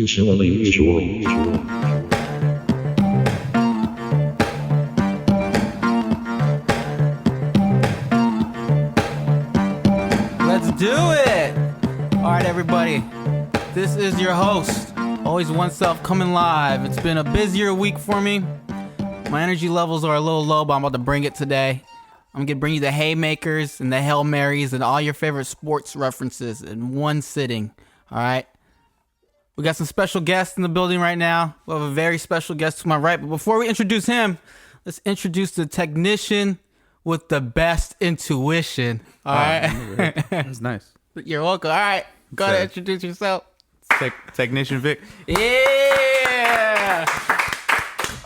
Unusual. Let's do it! All right, everybody. This is your host, Always One Self, coming live. It's been a busier week for me. My energy levels are a little low, but I'm about to bring it today. I'm going to bring you the haymakers and the Hail Marys and all your favorite sports references in one sitting. All right? We got some special guests in the building right now. We have a very special guest to my right. But before we introduce him, let's introduce the technician with the best intuition. All right? That's nice. You're welcome. All right. Go ahead, introduce yourself. Technician Vic. Yeah!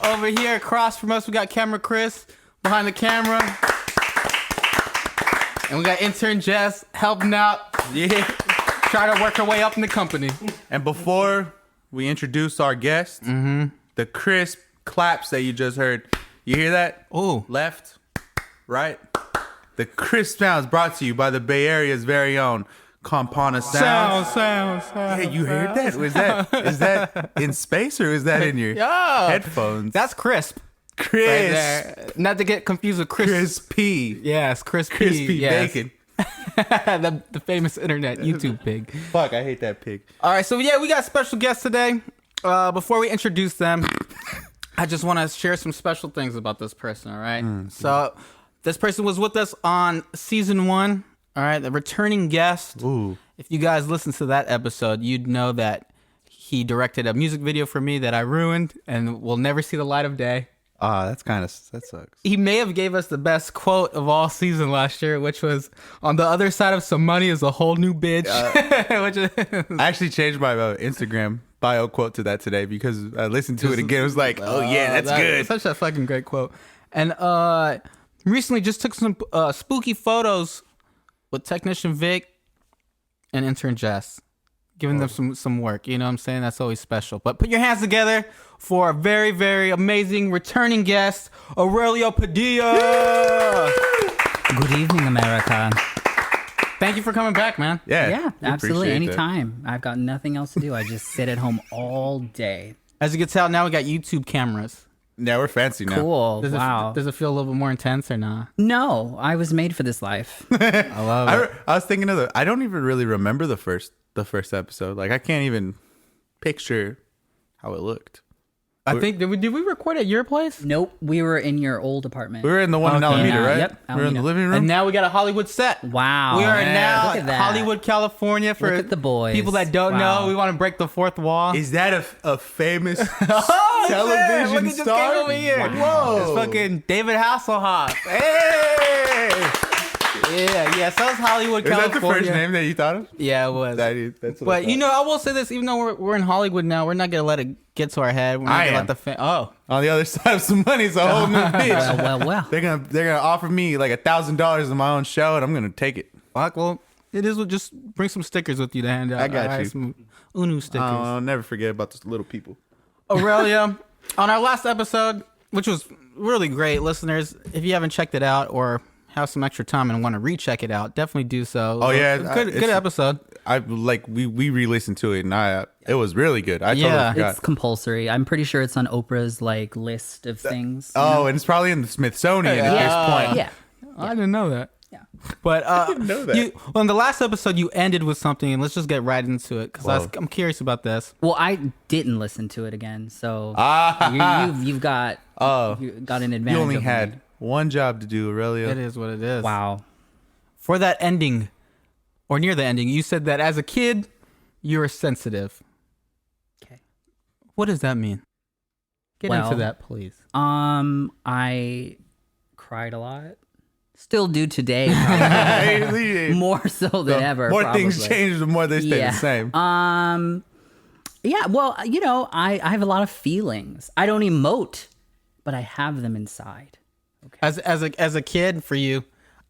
Over here across from us, we got camera Chris behind the camera. And we got intern Jess helping out. Yeah. Trying to work her way up in the company. And before we introduce our guest, the crisp claps that you just heard, you hear that? Ooh. Left, right. The crisp sounds brought to you by the Bay Area's very own Campana Sounds. Sound. Hey, you heard that? Is that in space or is that in your headphones? That's crisp. crisp. Right there. Not to get confused with Crispy. Yes, crispy. Crispy Yes. bacon. the famous internet YouTube pig. Fuck, I hate that pig. All right, so yeah, we got special guests today. Before we introduce them, I just want to share some special things about this person, all right? So this person was with us on season 1, all right? The returning guest. Ooh. If you guys listened to that episode, you'd know that he directed a music video for me that I ruined and will never see the light of day. That sucks. He may have gave us the best quote of all season last year, which was, "On the other side of some money is a whole new bitch." Which is, I actually changed my Instagram bio quote to that today because I listened to it again. It was like, oh yeah, that's good. Such a fucking great quote. And recently just took some spooky photos with technician Vic and intern Jess, giving them some work. You know what I'm saying? That's always special. But put your hands together for a very, very amazing returning guest, Aurelio Padilla. Good evening, America. Thank you for coming back, man. Yeah, we absolutely. appreciate that. Anytime. I've got nothing else to do. I just sit at home all day. As you can tell, now we got YouTube cameras. Yeah, we're fancy now. Cool. Does Wow. Does it feel a little bit more intense or not? No, I was made for this life. I love it. I was thinking of I don't even really remember the first episode. Like I can't even picture how it looked. I think, did we record at your place? Nope, we were in your old apartment. We were in the one in Okay. Alameda, Yeah, right? yep, We were in the Alameda. living room. And now we got a Hollywood set. Wow. We are now Look at that. Hollywood, California. For Look at the boys. people that don't Wow. know, we want to break the fourth wall. Is that a famous Oh, shit. television Look, it just star? came over here. Whoa. It's fucking David Hasselhoff. Hey! Yeah, so it's Hollywood, Is that California. the first name that you thought of? Yeah, it was. That's what But you know, I will say this: even though we're in Hollywood now, we're not gonna let it get to our head. We're not I gonna am. let the on the other side of some money, it's a whole new bitch. Well. They're gonna offer me like $1,000 in my own show, and I'm gonna take it. fuck. Well, it is. Just bring some stickers with you to hand out. I got all right? you. Some Unu stickers. I'll never forget about those little people. Aurelia, on our last episode, which was really great, listeners, if you haven't checked it out or have some extra time and want to recheck it out, definitely do so. Oh, yeah, good it's- episode. We re-listened to it, and it was really good. I Yeah. totally forgot. It's compulsory. I'm pretty sure it's on Oprah's like list of things. Oh, and it's probably in the Smithsonian at this point. Yeah. I didn't know that. Yeah. But know that. on the last episode, you ended with something, and let's just get right into it because Whoa. I'm curious about this. Well, I didn't listen to it again, so you've got you got an advantage. You only over had me. one job to do, Aurelio. It is what it is. Wow. For that ending, or near the ending, you said that as a kid, you were sensitive. Okay. What does that mean? Get into Well, that, please. I cried a lot. Still do today, probably. more so than ever. More probably. things change, the more they stay the same. Yeah, well, I have a lot of feelings. I don't emote, but I have them inside. As a kid, for you,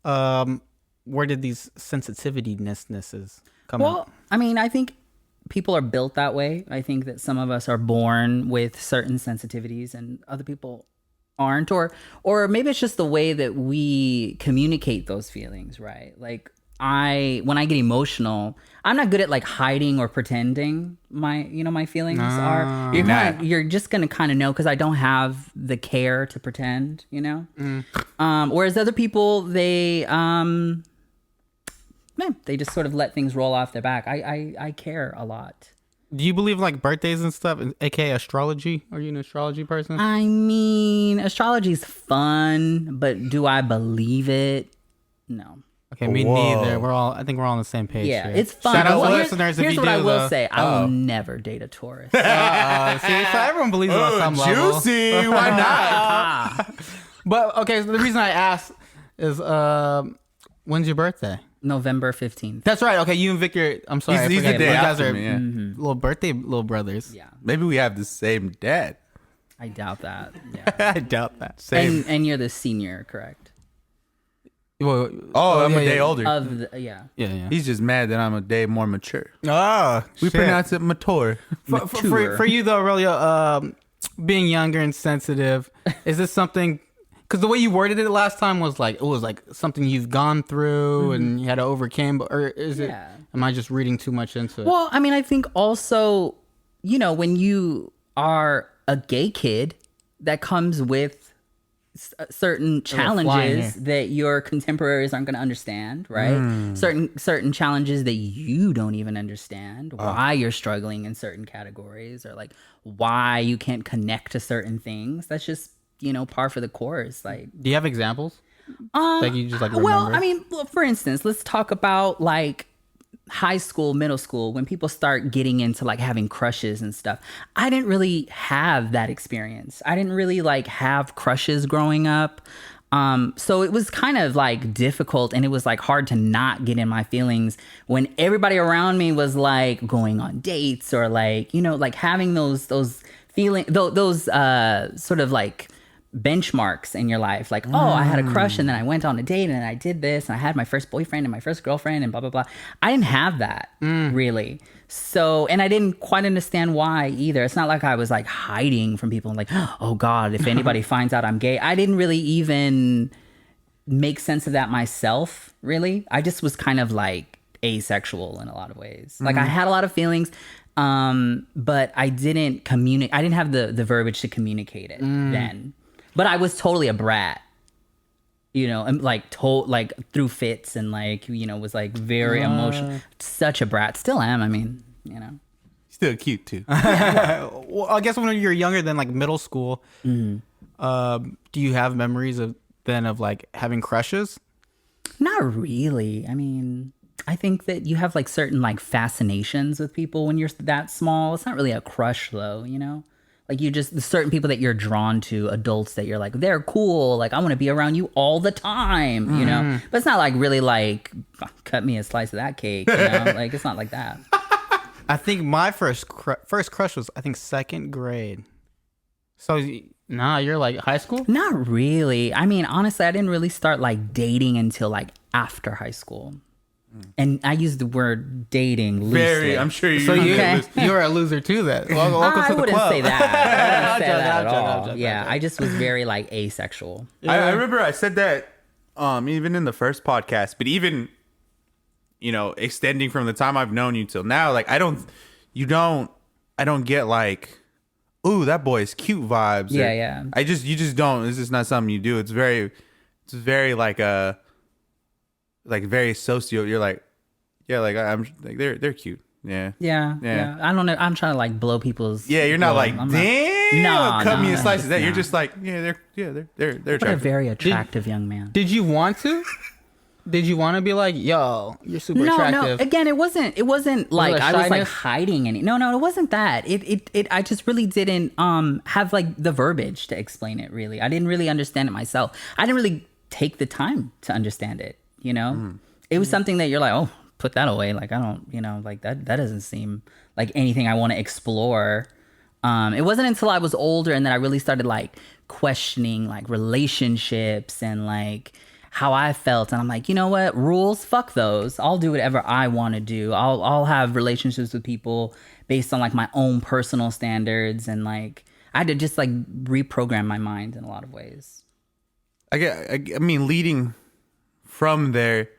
where did these sensitivitynesses come Well, out? I mean, I think people are built that way. I think that some of us are born with certain sensitivities and other people aren't, or maybe it's just the way that we communicate those feelings, right? Like when I get emotional, I'm not good at like hiding or pretending my feelings are. You're just gonna kind of know because I don't have the care to pretend, Whereas other people, they just sort of let things roll off their back. I care a lot. Do you believe like birthdays and stuff, aka astrology? Are you an astrology person? I mean, astrology's fun, but do I believe it? No. Okay, me neither. I think we're all on the same page. Yeah, here. it's fun. Shout out to Here's listeners if what you do, I will though. say: I will never date a Taurus. See, so everyone believes it on some level. Juicy. Why not? But okay, so the reason I asked is, when's your birthday? November 15th. That's right. Okay, you and Victor. I'm sorry, He's I the forget. day You guys after are me, yeah. little brothers. Yeah, Maybe we have the same dad. I doubt that. Yeah. I doubt that. Same. And you're the senior, correct? Well, I'm a day older. Yeah. Yeah. He's just mad that I'm a day more mature. We Pronounce it mature. for you though, Aurelio, being younger and sensitive, is this something? Because the way you worded it last time was like something you've gone through and you had to overcome, or is it? Am I just reading too much into it? Well, I mean, I think also, when you are a gay kid, that comes with certain challenges that your contemporaries aren't going to understand, right? Certain challenges that you don't even understand, why you're struggling in certain categories, or like why you can't connect to certain things. That's just par for the course. Like, do you have examples? Like you just like remember? Well, I mean, for instance, let's talk about like high school, middle school, when people start getting into like having crushes and stuff. I didn't really have that experience. I didn't really like have crushes growing up. So it was kind of like difficult, and it was like hard to not get in my feelings when everybody around me was like going on dates or like, like having those feeling, those sort of like benchmarks in your life, like, oh, I had a crush and then I went on a date and I did this and I had my first boyfriend and my first girlfriend and blah blah blah. I didn't have that really, so, and I didn't quite understand why either. It's not like I was like hiding from people and like, oh god, if anybody finds out I'm gay. I didn't really even make sense of that myself, really. I just was kind of like asexual in a lot of ways. Like I had a lot of feelings, but I didn't communicate. I didn't have the verbiage to communicate it then. But I was totally a brat, and like through fits and like, was like very emotional. Such a brat. Still am. I mean, Still cute too. Well, I guess when you're younger than like middle school, do you have memories of like having crushes? Not really. I mean, I think that you have like certain like fascinations with people when you're that small. It's not really a crush though, Like certain people that you're drawn to, adults that you're like, they're cool. Like, I want to be around you all the time, But it's not like really like, cut me a slice of that cake, Like, it's not like that. I think my first crush was, I think, second grade. So, you're like high school? Not really. I mean, honestly, I didn't really start like dating until like after high school. And I use the word dating loosely. I'm sure you. So you're a loser too. Then welcome to the wouldn't club. say that. I wouldn't say that I'm at joking, all. I'm joking. Yeah, I just was very like asexual. I remember I said that even in the first podcast, but even extending from the time I've known you till now, like I don't get like, ooh, that boy is cute vibes. Yeah. You just don't. It's just not something you do. It's very like very socio. You're like, yeah, like I'm like they're cute. Yeah. I don't know. I'm trying to like blow people's. Yeah, you're not like, damn, cut me a slice of that. No. You're just like, they're What a attractive. very attractive young man. Did you want to? Did you want to be like, yo, you're super attractive? No. Again, it wasn't like it I was like shyness? hiding any. No, it wasn't that. I just really didn't have like the verbiage to explain it. Really, I didn't really understand it myself. I didn't really take the time to understand it. It was something that you're like, oh, put that away. Like I don't, like that doesn't seem like anything I want to explore. It wasn't until I was older and then I really started like questioning like relationships and like how I felt, and I'm like, you know what, rules, fuck those. I'll do whatever I want to do. I'll have relationships with people based on like my own personal standards, and like I had to just like reprogram my mind in a lot of ways. I mean, leading from there,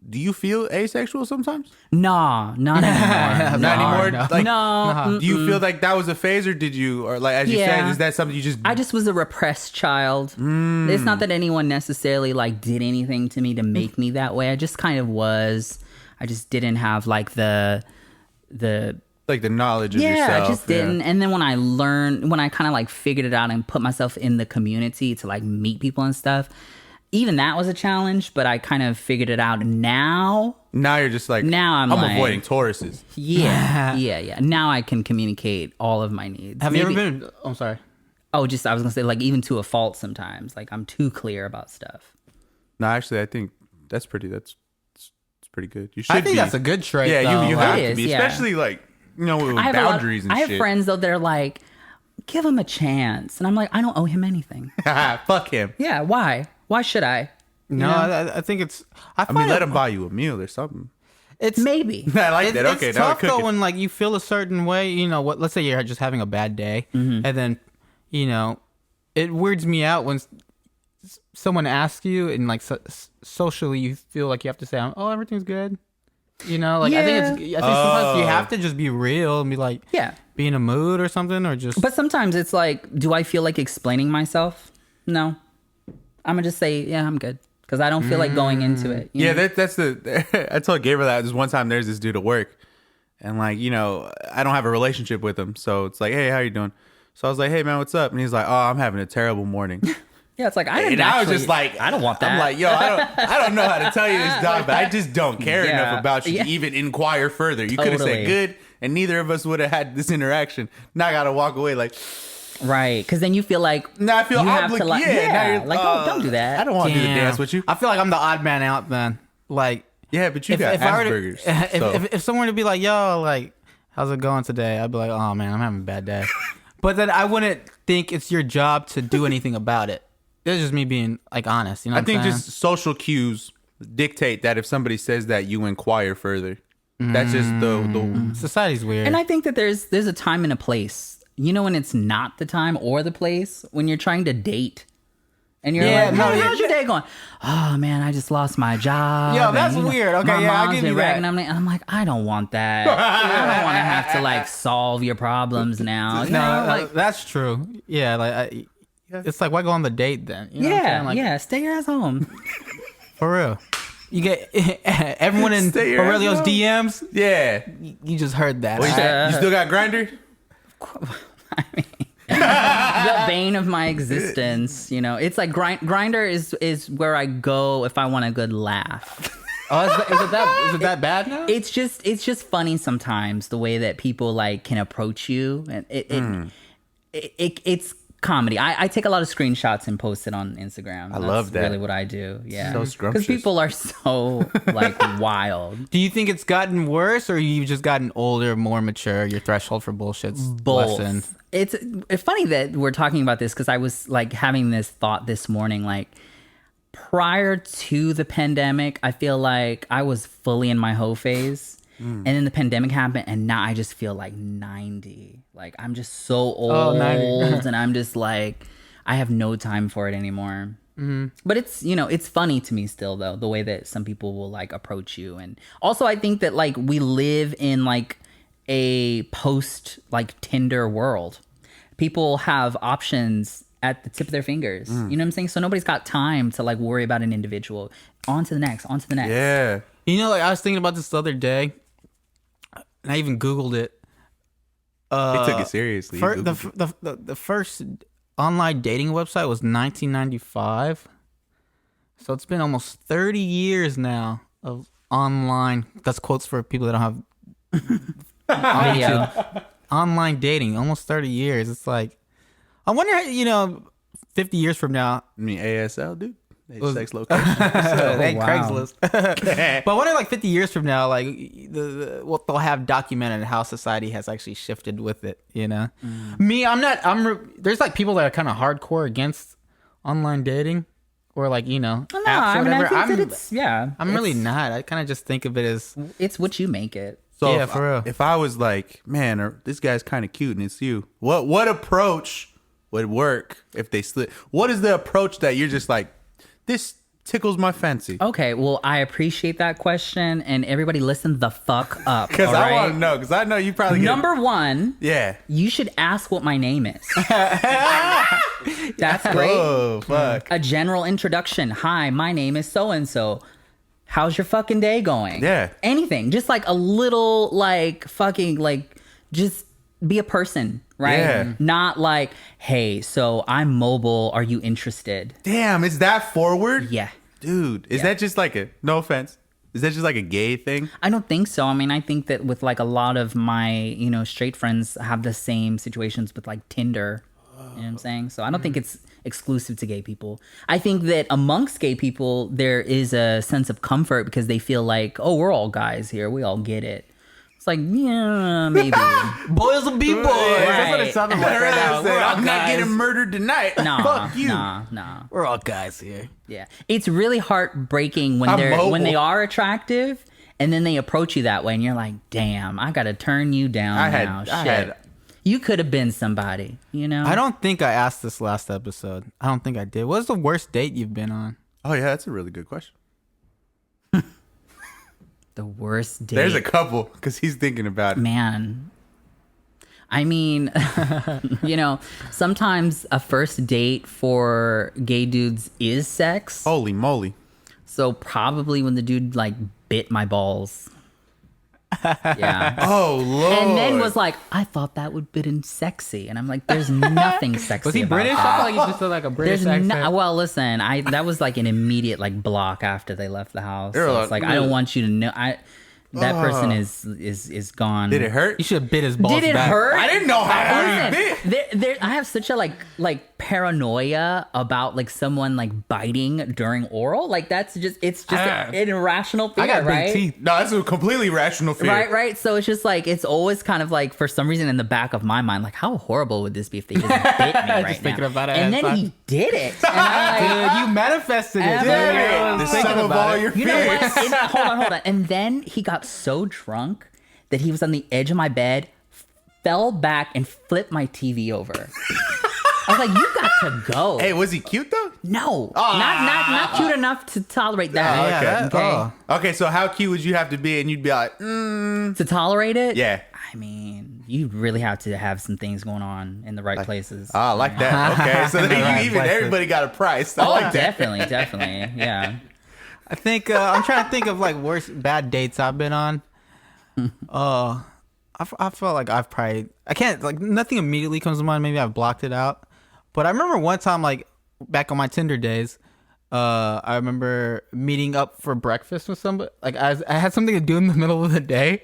Do you feel asexual sometimes? Nah, not anymore. Not anymore. no. Like, No. do you feel like that was a phase, or did you, or like as you said, is that something you just? I just was a repressed child. It's not that anyone necessarily like did anything to me to make me that way. I just kind of was. I just didn't have like the like the knowledge of yeah, yourself. I just didn't. And then when I kind of like figured it out and put myself in the community to like meet people and stuff, even that was a challenge, but I kind of figured it out. Now Now you're just like, Now I'm like- avoiding Tauruses. yeah. Now I can communicate all of my needs. Have you ever Maybe- been? I'm sorry. Oh, just I was gonna say like even to a fault sometimes. Like I'm too clear about stuff. No, actually, I think that's pretty good. You should I think be. that's a good trait. Yeah, though. you Like, have It to is, be, yeah. especially like, with I have boundaries and I have shit. friends though that are like, give him a chance, and I'm like, I don't owe him anything. Fuck him. Yeah, why? Why should I? No, I think it's. I mean, let him buy you a meal or something. It's Maybe. I like it's, that. Okay, it's now we're tough though cooking. when like you feel a certain way. You know what? Let's say you're just having a bad day, and then it weirds me out when someone asks you and like socially you feel like you have to say, "Oh, everything's good." Like I think sometimes you have to just be real and be like, Yeah. be in a mood or something, or just. But sometimes it's like, do I feel like explaining myself? No. I'm gonna just say, yeah, I'm good. Because I don't feel like going into it. you Yeah, know? that's the. I told Gabriel that this one time. There's this dude at work, and like I don't have a relationship with him, so it's like, hey, how you doing? So I was like, hey man, what's up? And he's like, oh, I'm having a terrible morning. Yeah, it's like I didn't. And I was actually- just like, I don't want that. I'm like, yo, I don't know how to tell you this, dog, but I just don't care Yeah. enough about you Yeah. to even inquire further. You could have Totally. said good, and neither of us would have had this interaction. Now I gotta walk away like, Right, because then you feel like now I feel you have to obligated. like, now yeah, you're, like don't do that. I don't want to do the Damn. dance with you. I feel like I'm the odd man out, man. Like, Yeah, but you got I were Asperger's. to, so. if someone would be like, yo, like, how's it going today? I'd be like, oh man, I'm having a bad day. But then I wouldn't think it's your job to do anything about it. It's just me being like honest. You know I what think I'm saying? just social cues dictate that if somebody says that, you inquire further. That's just the Society's weird. And I think that there's a time and a place. When it's not the time or the place when you're trying to date. And you're Yeah, like, no, hey, yeah, how's your day going? Oh man, I just lost my job. Yo, that's and, weird. Okay, my yeah, I'll mom's give been you that. ragging on me. And I'm like, I don't want that. I don't want to have to like solve your problems now. You know, like, that's true. Yeah, like it's like, why go on the date then? You know what I'm yeah, saying? Like, yeah. Stay your ass home. for real. You get everyone in Stay your ass Aurelio's home. DMs. yeah. You just heard that. What you said? You still got Grinder? The bane of my existence. It's like Grinder is where I go if I want a good laugh. Oh, is it that bad now? It's just funny sometimes the way that people like can approach you, and it's comedy. I take a lot of screenshots and post it on Instagram. That's love that. Really, what I do. Yeah, So scrumptious. because people are so like wild. Do you think it's gotten worse, or you've just gotten older, more mature? Your threshold for bullshit's Both. lessened? It's funny that we're talking about this because I was like having this thought this morning. Like prior to the pandemic, I feel like I was fully in my hoe phase. And then the pandemic happened, and now I just feel like 90. Like I'm just so old, 90. and I'm just like I have no time for it anymore. But it's funny to me still though, the way that some people will like approach you. And also I think that like we live in like a post like Tinder world. People have options at the tip of their fingers. You know what I'm saying? So nobody's got time to like worry about an individual. On to the next. Yeah. Like I was thinking about this the other day, and I even Googled it. They took it seriously. The first online dating website was 1995, so it's been almost 30 years now of online. That's quotes for people that don't have Video. online dating. Almost 30 years. It's like, I wonder how, 50 years from now. I mean, ASL, dude. Sex location. Hey, wow. Craigslist. But I wonder, like 50 years from now, like what they'll have documented how society has actually shifted with it. Me, there's like people that are kind of hardcore against online dating, or like apps or whatever. I think that it's I'm really not. I kind of just think of it as it's what you make it. So Yeah, for real. if I was like, man, this guy's kind of cute and it's you, what approach would work if they slip? What is the approach that you're just like, this tickles my fancy. Okay, well, I appreciate that question, and everybody listen the fuck up. Because all I right? want to know. Because I know you probably get Number one, Yeah. you should ask what my name is. That's great. Oh fuck. A general introduction. Hi, my name is so and so. How's your fucking day going? Yeah. Anything. Just like a little like fucking like just be a person, right? Yeah. Not like, hey, so I'm mobile. Are you interested? Damn, is that forward? Yeah. Dude, is that just like a no offense? Is that just like a gay thing? I don't think so. I mean, I think that with like a lot of my, straight friends have the same situations with like Tinder. You know what I'm saying? So I don't think it's exclusive to gay people. I think that amongst gay people, there is a sense of comfort because they feel like, oh, we're all guys here. We all get it. It's like, yeah, maybe. Boys will be boys. That's what it Right. sounded like right now. We're all I'm not guys. getting murdered tonight. Nah, Fuck you. nah. We're all guys here. Yeah. It's really heartbreaking when I'm when they mobile. are attractive and then they approach you that way and you're like, damn, I gotta turn you down now. Shit. You could have been somebody, I don't think I asked this last episode. I don't think I did. What's the worst date you've been on? Oh yeah, that's a really good question. The worst date. There's a couple because he's thinking about it. Man. I mean, sometimes a first date for gay dudes is sex. Holy moly. So probably when the dude like bit my balls. Yeah. Oh lord. And then was like, I thought that would have been sexy. And I'm like, there's nothing sexy. Was he about British? that. I feel like he just said like a British There's accent. well, listen, that was like an immediate like block after they left the house. You're So like, it's like I don't want you to know. That person is gone. Did it hurt? You should have bit his balls Did it back. hurt? I didn't know how hard he bit. I have such a like paranoia about like someone like biting during oral. Like it's just an irrational fear, I got right? big teeth. No, that's a completely rational fear. Right. So it's just like it's always kind of like for some reason in the back of my mind, like how horrible would this be if they just bit me right Just now? thinking about it and as then I- he did it. And I'm like, Dude, you manifested it. And Dude. then- I was The thinking sum of about all it. your you know fears. what? Hold on. And then he got so drunk that he was on the edge of my bed, fell back and flipped my TV over. I was like, you got to go. Hey, was he cute though? No, not cute enough to tolerate that. Yeah, okay. Okay. Okay, so how cute would you have to be and you'd be like, mm. To tolerate it? Yeah. I mean, you really have to have some things going on in the right places. Oh, I like that. Okay, so then Right, even places. everybody got a price. I Oh, like that. definitely. Yeah. I think I'm trying to think of like worst bad dates I've been on. I felt like I can't like nothing immediately comes to mind. Maybe I've blocked it out. But I remember one time like back on my Tinder days, I remember meeting up for breakfast with somebody. Like I had something to do in the middle of the day.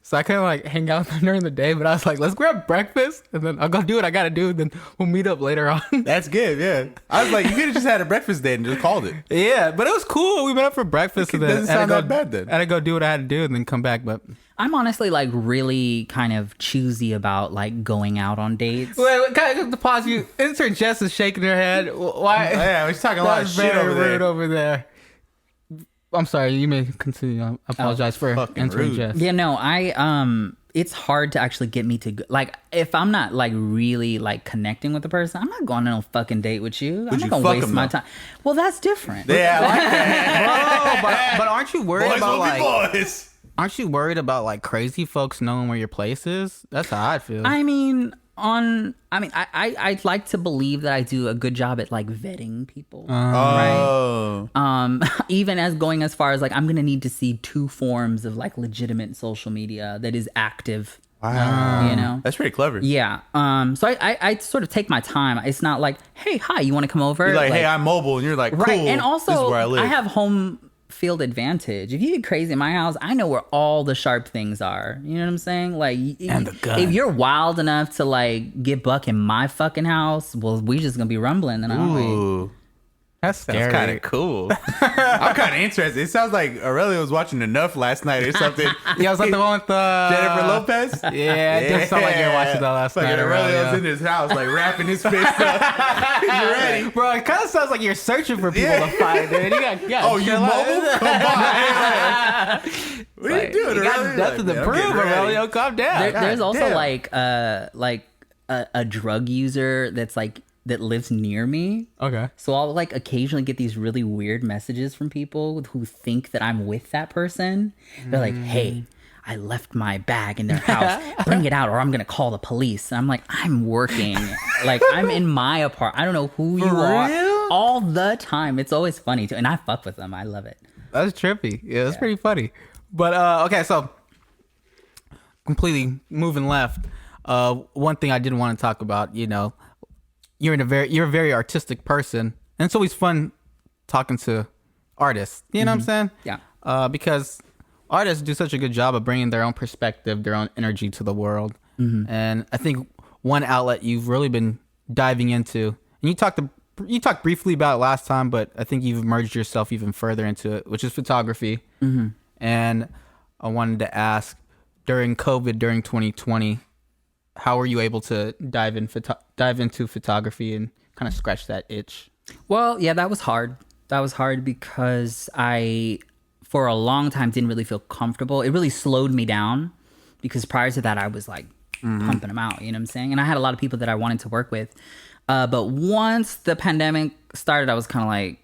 So I kind of like hang out with them during the day, but I was like, let's grab breakfast and then I'll go do what I got to do. Then we'll meet up later on. That's good, yeah. I was like, you could have just had a breakfast date and just called it. Yeah, but it was cool. We met up for breakfast. It And then doesn't sound that bad then. I had to go do what I had to do and then come back. But I'm honestly like really kind of choosy about like going out on dates. wait, can I just pause you? Intern Jess is shaking her head. Why? Yeah, he's talking a lot of That's shit very over rude there. over there. I'm sorry. You may continue. I apologize for fucking entering rude. Oh, Jess. Yeah, no, it's hard to actually get me to go, like if I'm not like really like connecting with the person, I'm not going on no fucking date with you. I'm Would not you gonna fuck waste him, my though? time. Well, that's different. Yeah, I like that. Bro, but aren't you worried Boys about will be like? boys. Aren't you worried about like crazy folks knowing where your place is? That's how I feel. I'd like to believe that I do a good job at like vetting people. Oh. Even as going as far as like I'm gonna need to see 2 forms of like legitimate social media that is active. Wow. You know? That's pretty clever. Yeah. So I sort of take my time. It's not like, hey, hi, you want to come over? You're like, hey, I'm mobile. And you're like, cool. right. And also, this is where I live. have home field advantage. If you get crazy in my house, I know where all the sharp things are. You know what I'm saying? Like, And the gun. if you're wild enough to like get buck in my fucking house, well, we just gonna be rumbling, then aren't we? Ooh. That's That's scary. kind of cool. I'm kind of interested. It sounds like Aurelio was watching Enough last night or something. Yeah, was that the one with Jennifer Lopez? Yeah, it does sound like you were watching that last Fucking night. Aurelio's Aurelio. in his house, like wrapping his fist up. You ready? Bro, it kind of sounds like you're searching for people Yeah. to fight, dude. You got Oh, you chill out. mobile? Come on. What are you doing, You got Aurelio? nothing Like, to man, I'm prove, getting ready. Aurelio. Calm down. There's also damn. like a drug user that's like that lives near me. Okay. So I'll like occasionally get these really weird messages from people who think that I'm with that person. They're like, "Hey, I left my bag in their house. Bring it out or I'm going to call the police." And I'm like, "I'm working." Like, I'm in my apartment. I don't know who you are. real? All the time. It's always funny too. And I fuck with them. I love it. That's trippy. Yeah, that's pretty funny. But okay, so completely moving left. One thing I didn't want to talk about, you're a very artistic person, and it's always fun talking to artists. You know what I'm saying? Yeah. Because artists do such a good job of bringing their own perspective, their own energy to the world. And I think one outlet you've really been diving into, and you talked briefly about it last time, but I think you've immersed yourself even further into it, which is photography. And I wanted to ask, during COVID, during 2020, how were you able to dive into photography and kind of scratch that itch? Well, yeah, that was hard. That was hard because I, for a long time, didn't really feel comfortable. It really slowed me down because prior to that, I was like pumping them out, you know what I'm saying? And I had a lot of people that I wanted to work with. But once the pandemic started, I was kind of like,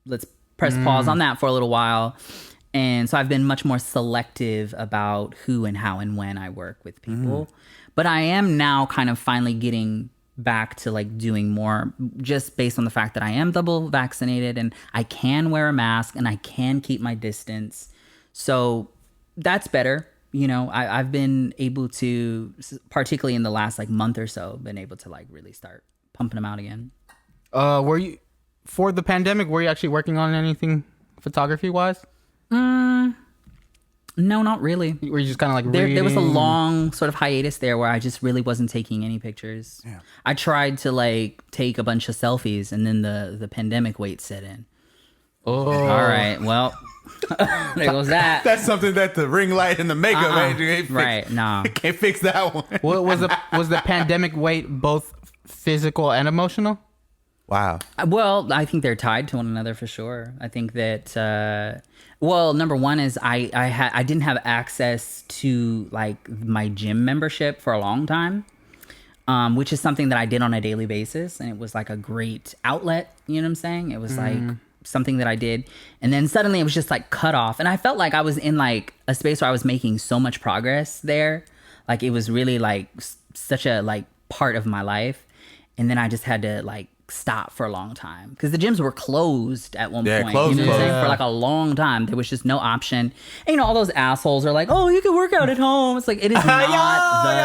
let's press pause on that for a little while. And so I've been much more selective about who and how and when I work with people. But I am now kind of finally getting back to like doing more just based on the fact that I am double vaccinated and I can wear a mask and I can keep my distance. So that's better. I've been able to, particularly in the last like month or so, been able to like really start pumping them out again. Were you, for the pandemic, were you actually working on anything photography wise? No, not really. Were you just kind of like there was a reading? long sort of hiatus there where I just really wasn't taking any pictures. Yeah. I tried to like take a bunch of selfies and then the pandemic weight set in. Oh, All right, well, there goes that. That's something that the ring light and the makeup agent ain't fix. Right, no. Can't fix that one. What was the pandemic weight both physical and emotional? Wow. Well, I think they're tied to one another for sure. I think that number one is I didn't have access to like my gym membership for a long time, which is something that I did on a daily basis, and it was like a great outlet. You know what I'm saying? It was like something that I did, and then suddenly it was just like cut off, and I felt like I was in like a space where I was making so much progress there, like it was really like such a like part of my life, and then I just had to like stop for a long time because the gyms were closed at one point. Closed. You know what I'm saying? For like a long time, there was just no option. And all those assholes are like, "Oh, you can work out at home." It's like it is not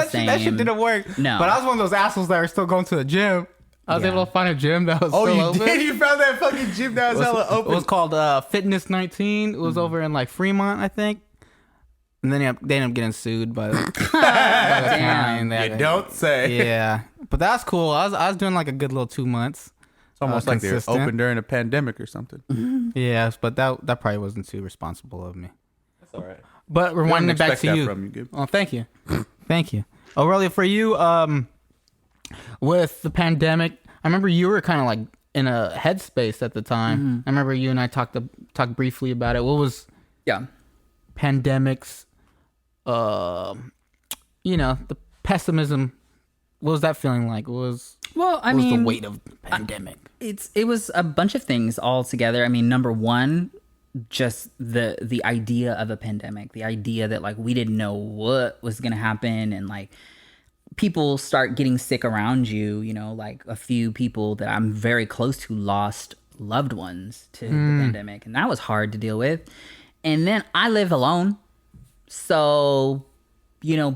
the same. That shit didn't work. No. But I was one of those assholes that were still going to the gym. I was Yeah. able to find a gym that was Oh, still you open. did? You found that fucking gym that was hella It open? was called Fitness 19. It was over in like Fremont, I think. And then they ended up getting sued by the county. You don't say. Yeah, but that's cool. I was doing like a good little 2 months. It's almost like they're consistent. open during a pandemic or something. Yes, but that probably wasn't too responsible of me. That's all right. But rewinding it back to you. From you, Gib. Oh, thank you. Thank you. Aurelia, for you, with the pandemic, I remember you were kind of like in a headspace at the time. I remember you and I talked briefly about it. What was Yeah. pandemics, the pessimism, what was that feeling like? What was the weight of the pandemic? It was a bunch of things all together. I mean, number one, just the idea of a pandemic, the idea that like we didn't know what was gonna happen, and like people start getting sick around you. Like a few people that I'm very close to lost loved ones to the pandemic, and that was hard to deal with. And then I live alone, so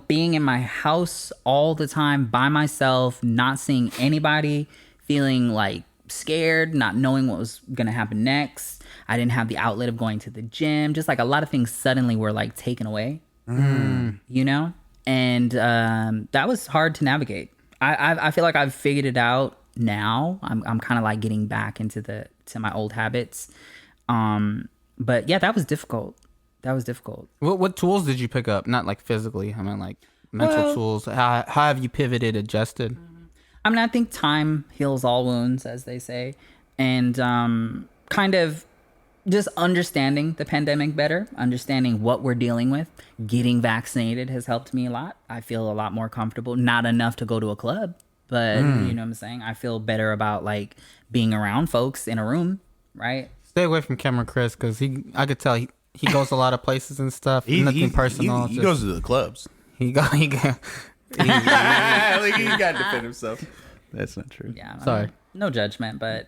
being in my house all the time by myself, not seeing anybody, feeling like scared, not knowing what was going to happen next. I didn't have the outlet of going to the gym. Just like a lot of things suddenly were like taken away, and that was hard to navigate. I feel like I've figured it out now. I'm kind of like getting back into my old habits. But yeah, that was difficult. What tools did you pick up? Not like physically. I mean, like mental tools. How have you pivoted, adjusted? I mean, I think time heals all wounds, as they say. And kind of just understanding the pandemic better, understanding what we're dealing with. Getting vaccinated has helped me a lot. I feel a lot more comfortable. Not enough to go to a club, but you know what I'm saying? I feel better about like being around folks in a room, right? Stay away from Cameron Chris because I could tell he goes a lot of places and stuff. Nothing personal. He goes to the clubs. He got Like, he got to defend himself. That's not true. Yeah. Sorry. No judgment, but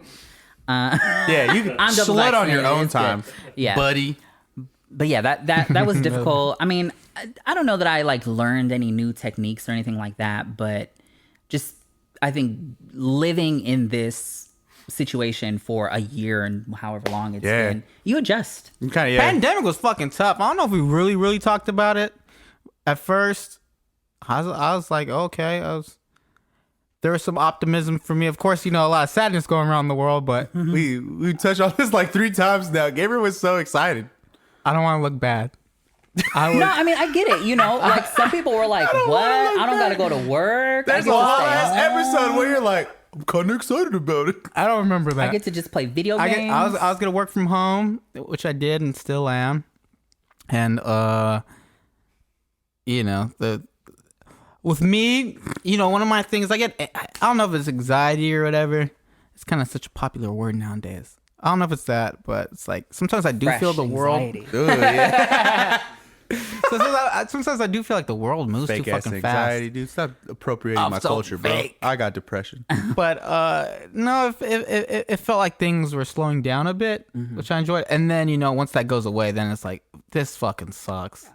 Yeah, you can I'm double slut on your vaccinated, own it's good. time, Yeah. buddy. But yeah, that was difficult. I mean, I don't know that I like learned any new techniques or anything like that, but just I think living in this situation for a year and however long it's been, you adjust. Kind of, Pandemic was fucking tough. I don't know if we really talked about it. At first, I was like, okay. There was some optimism for me. Of course, a lot of sadness going around the world, but we touched on this like 3 times now. Gabriel was so excited. I don't want to look bad. No, I mean, I get it. Like some people were like, what? I don't got to go to work. There's a whole ass episode where you're like, I'm kind of excited about it. I don't remember that. I get to just play video games. I was gonna work from home, which I did and still am, and with me, one of my things I don't know if it's anxiety or whatever. It's kind of such a popular word nowadays. I don't know if it's that, but it's like sometimes I do feel the world. Ooh, yeah. Sometimes I do feel like the world moves Fake too ass fucking anxiety, fast. dude. Stop appropriating I'm my so culture, fake. bro. I got depression. But no, it felt like things were slowing down a bit, which I enjoyed. And then once that goes away, then it's like this fucking sucks.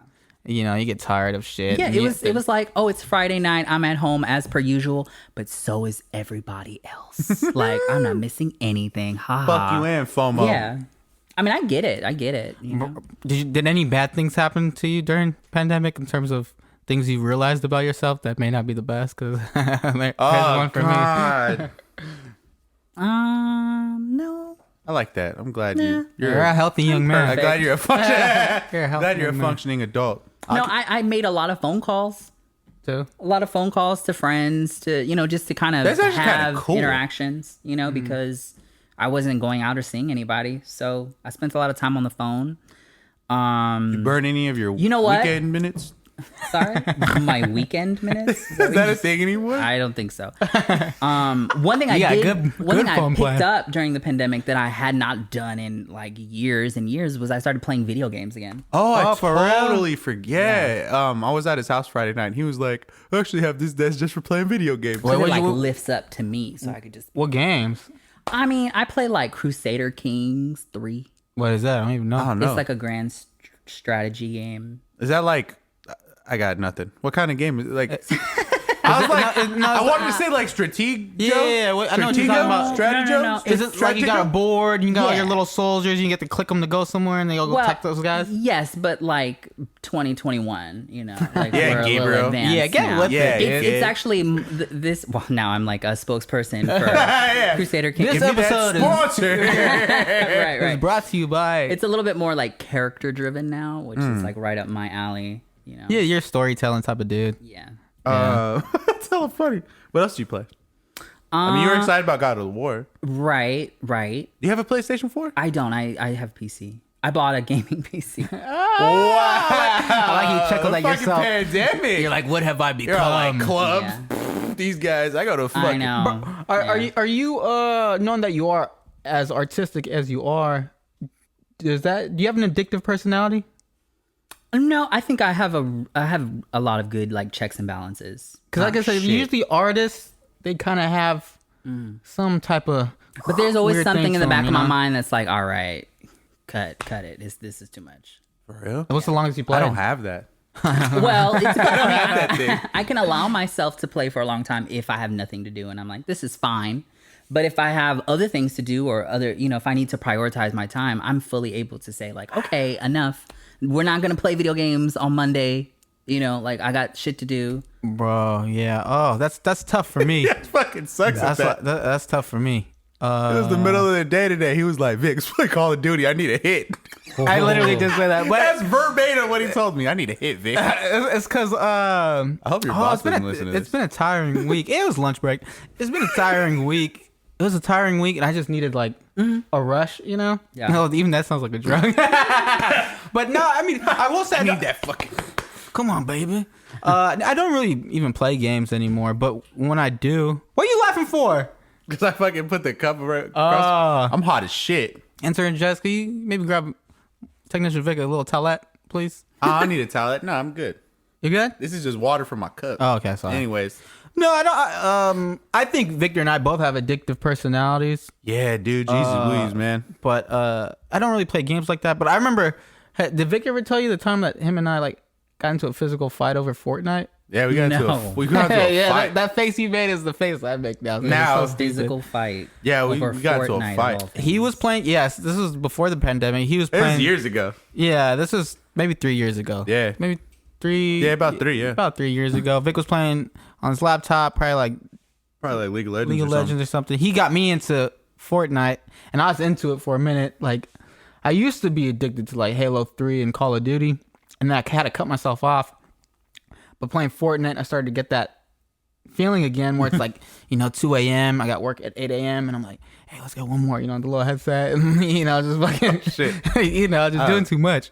You get tired of shit. Yeah, it was like, oh, it's Friday night. I'm at home as per usual, but so is everybody else. Like, I'm not missing anything. Ha Fuck you and FOMO. Yeah. I mean, I get it. Did any bad things happen to you during pandemic in terms of things you realized about yourself that may not be the best? Because there's one for God. No. I like that. I'm glad you're a healthy young man. I'm glad you're a Glad you're a functioning adult. No, I made a lot of phone calls. Too. A lot of phone calls to friends to, just to kind of That's actually kinda have cool. interactions, because I wasn't going out or seeing anybody. So I spent a lot of time on the phone. You burn any of your what? weekend minutes? Sorry? My weekend minutes? Is that a thing anymore? I don't think so. One thing I picked up during the pandemic that I had not done in like years and years was I started playing video games again. Oh, I for real? totally forget. Yeah. I was at his house Friday night and he was like, I actually have this desk just for playing video games. So it lifts up to me so I could just... What games? I mean, I play like Crusader Kings 3. What is that? I don't even know. I don't know. It's like a grand strategy game. Is that like... I got nothing. What kind of game is it? Like... I was like, I wanted to say like Stratego. Yeah. I know what you're talking about. Stratego? No. Is it like you got a board, you got all Yeah. your little soldiers, and you get to click them to go somewhere, and they go attack those guys? Yes, but like 2021, like Yeah, we're a Gabriel. little advanced Yeah, get now. with it. It's actually this. Well, now I'm like a spokesperson for Crusader Kings. This episode is right. is brought to you by... It's a little bit more like character driven now, which is like right up my alley. Yeah, you're a storytelling type of dude. Yeah. That's hella funny. What else do you play? I mean, you were excited about God of War. Right. Do you have a PlayStation 4? I don't. I have PC. I bought a gaming PC. Wow. I like you chuckled at Fucking yourself. pandemic. You're like, what have I become? You're all like clubs. Yeah. These guys, I go to I fucking... know. Are you knowing that you are as artistic as you are? Do you have an addictive personality? No, I think I have a lot of good like checks and balances. Because like I said, usually artists, they kind of have some type of... But there's always weird something thing in the to back them, of my mind that's like, all right, cut it. This is too much. For real? What's the longest you play? I don't have that. Well, it's that thing. I can allow myself to play for a long time if I have nothing to do and I'm like, this is fine. But if I have other things to do or other, if I need to prioritize my time, I'm fully able to say like, okay, enough. We're not going to play video games on Monday. Like I got shit to do. Bro, yeah. Oh, that's tough for me. That fucking sucks. That's tough for me. It was the middle of the day today. He was like, Vic, let's play Call of Duty. I need a hit. I literally did say that. But That's verbatim what he told me. I need a hit, Vic. it's because I hope your boss doesn't listen to this. It's been a tiring week. It was lunch break. It's been a tiring week. It was a tiring week, and I just needed like a rush, Yeah. No, even that sounds like a drug. But no, I mean, I will say I need that fucking... Come on, baby. I don't really even play games anymore, but when I do, what are you laughing for? Because I fucking put the cup across. I'm hot as shit. Enter and Jess, can you maybe grab Technician Vic a little towelette, please? I need a towel. No, I'm good. You good? This is just water from my cup. Oh, okay, sorry. Anyways. No, I don't. I think Victor and I both have addictive personalities. Yeah, dude. Jesus Louise, man. But I don't really play games like that. But I remember, did Victor ever tell you the time that him and I like got into a physical fight over Fortnite? Yeah, we got into a Yeah, fight. that face you made is the face I make now. Now, It's so stupid. Physical fight. Yeah, we got into a Fortnite fight. of all things. He was playing. Yes, this was before the pandemic. He was It playing was years ago. Yeah, this was maybe 3 years ago. Yeah. Maybe 3. Yeah, about 3, yeah. About 3 years ago. Vic was playing on his laptop, probably like League of Legends. League of Legends or something. He got me into Fortnite, and I was into it for a minute. Like, I used to be addicted to like Halo 3 and Call of Duty, and then I had to cut myself off. But playing Fortnite, I started to get that feeling again where it's like, 2 a.m. I got work at 8 a.m. and I'm like, hey, let's get one more, the little headset, and just fucking Shit. just doing too much.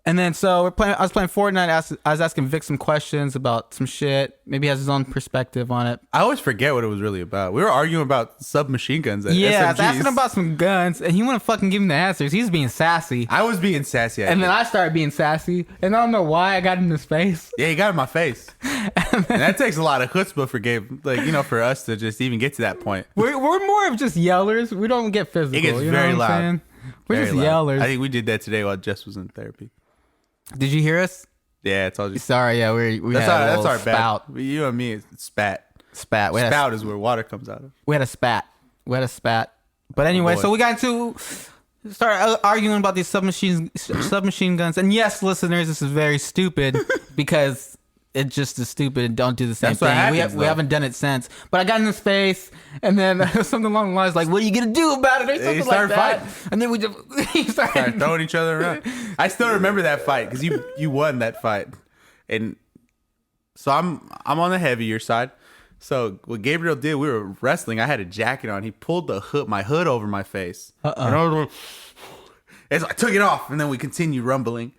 And then so I was playing Fortnite. I was asking Vic some questions about some shit. Maybe he has his own perspective on it. I always forget what it was really about. We were arguing about submachine guns. Yeah, I was SMGs. asking him about some guns, and he wouldn't fucking give me the answers. He was being sassy. I was being sassy. And then I started being sassy, and I don't know why I got in his face. Yeah, he got in my face. And that takes a lot of chutzpah for game, for us to just even get to that point. We're more of just yellers. We don't get physical. It gets you know very what I'm loud. saying? We're Very just loud. yellers. I think we did that today while Jess was in therapy. Did you hear us? Yeah, it's all just. Sorry, yeah, we That's had a our little spout. bad. You and me, it's spat. Spat. Spout is where water comes out of. We had a spat. But anyway, boy. so we got into start arguing about these submachine guns. And yes, listeners, this is very stupid because it just is stupid and don't do the same That's what thing. happens, We though. haven't done it since. But I got in his face, and then something along the lines like, "What are you gonna do about it?" or something like started that. fighting. And then we just he Started started. throwing each other around. I still remember that fight because you won that fight, and so I'm on the heavier side. So what Gabriel did, we were wrestling. I had a jacket on. He pulled my hood over my face. And I was like, and so I took it off, and then we continued rumbling.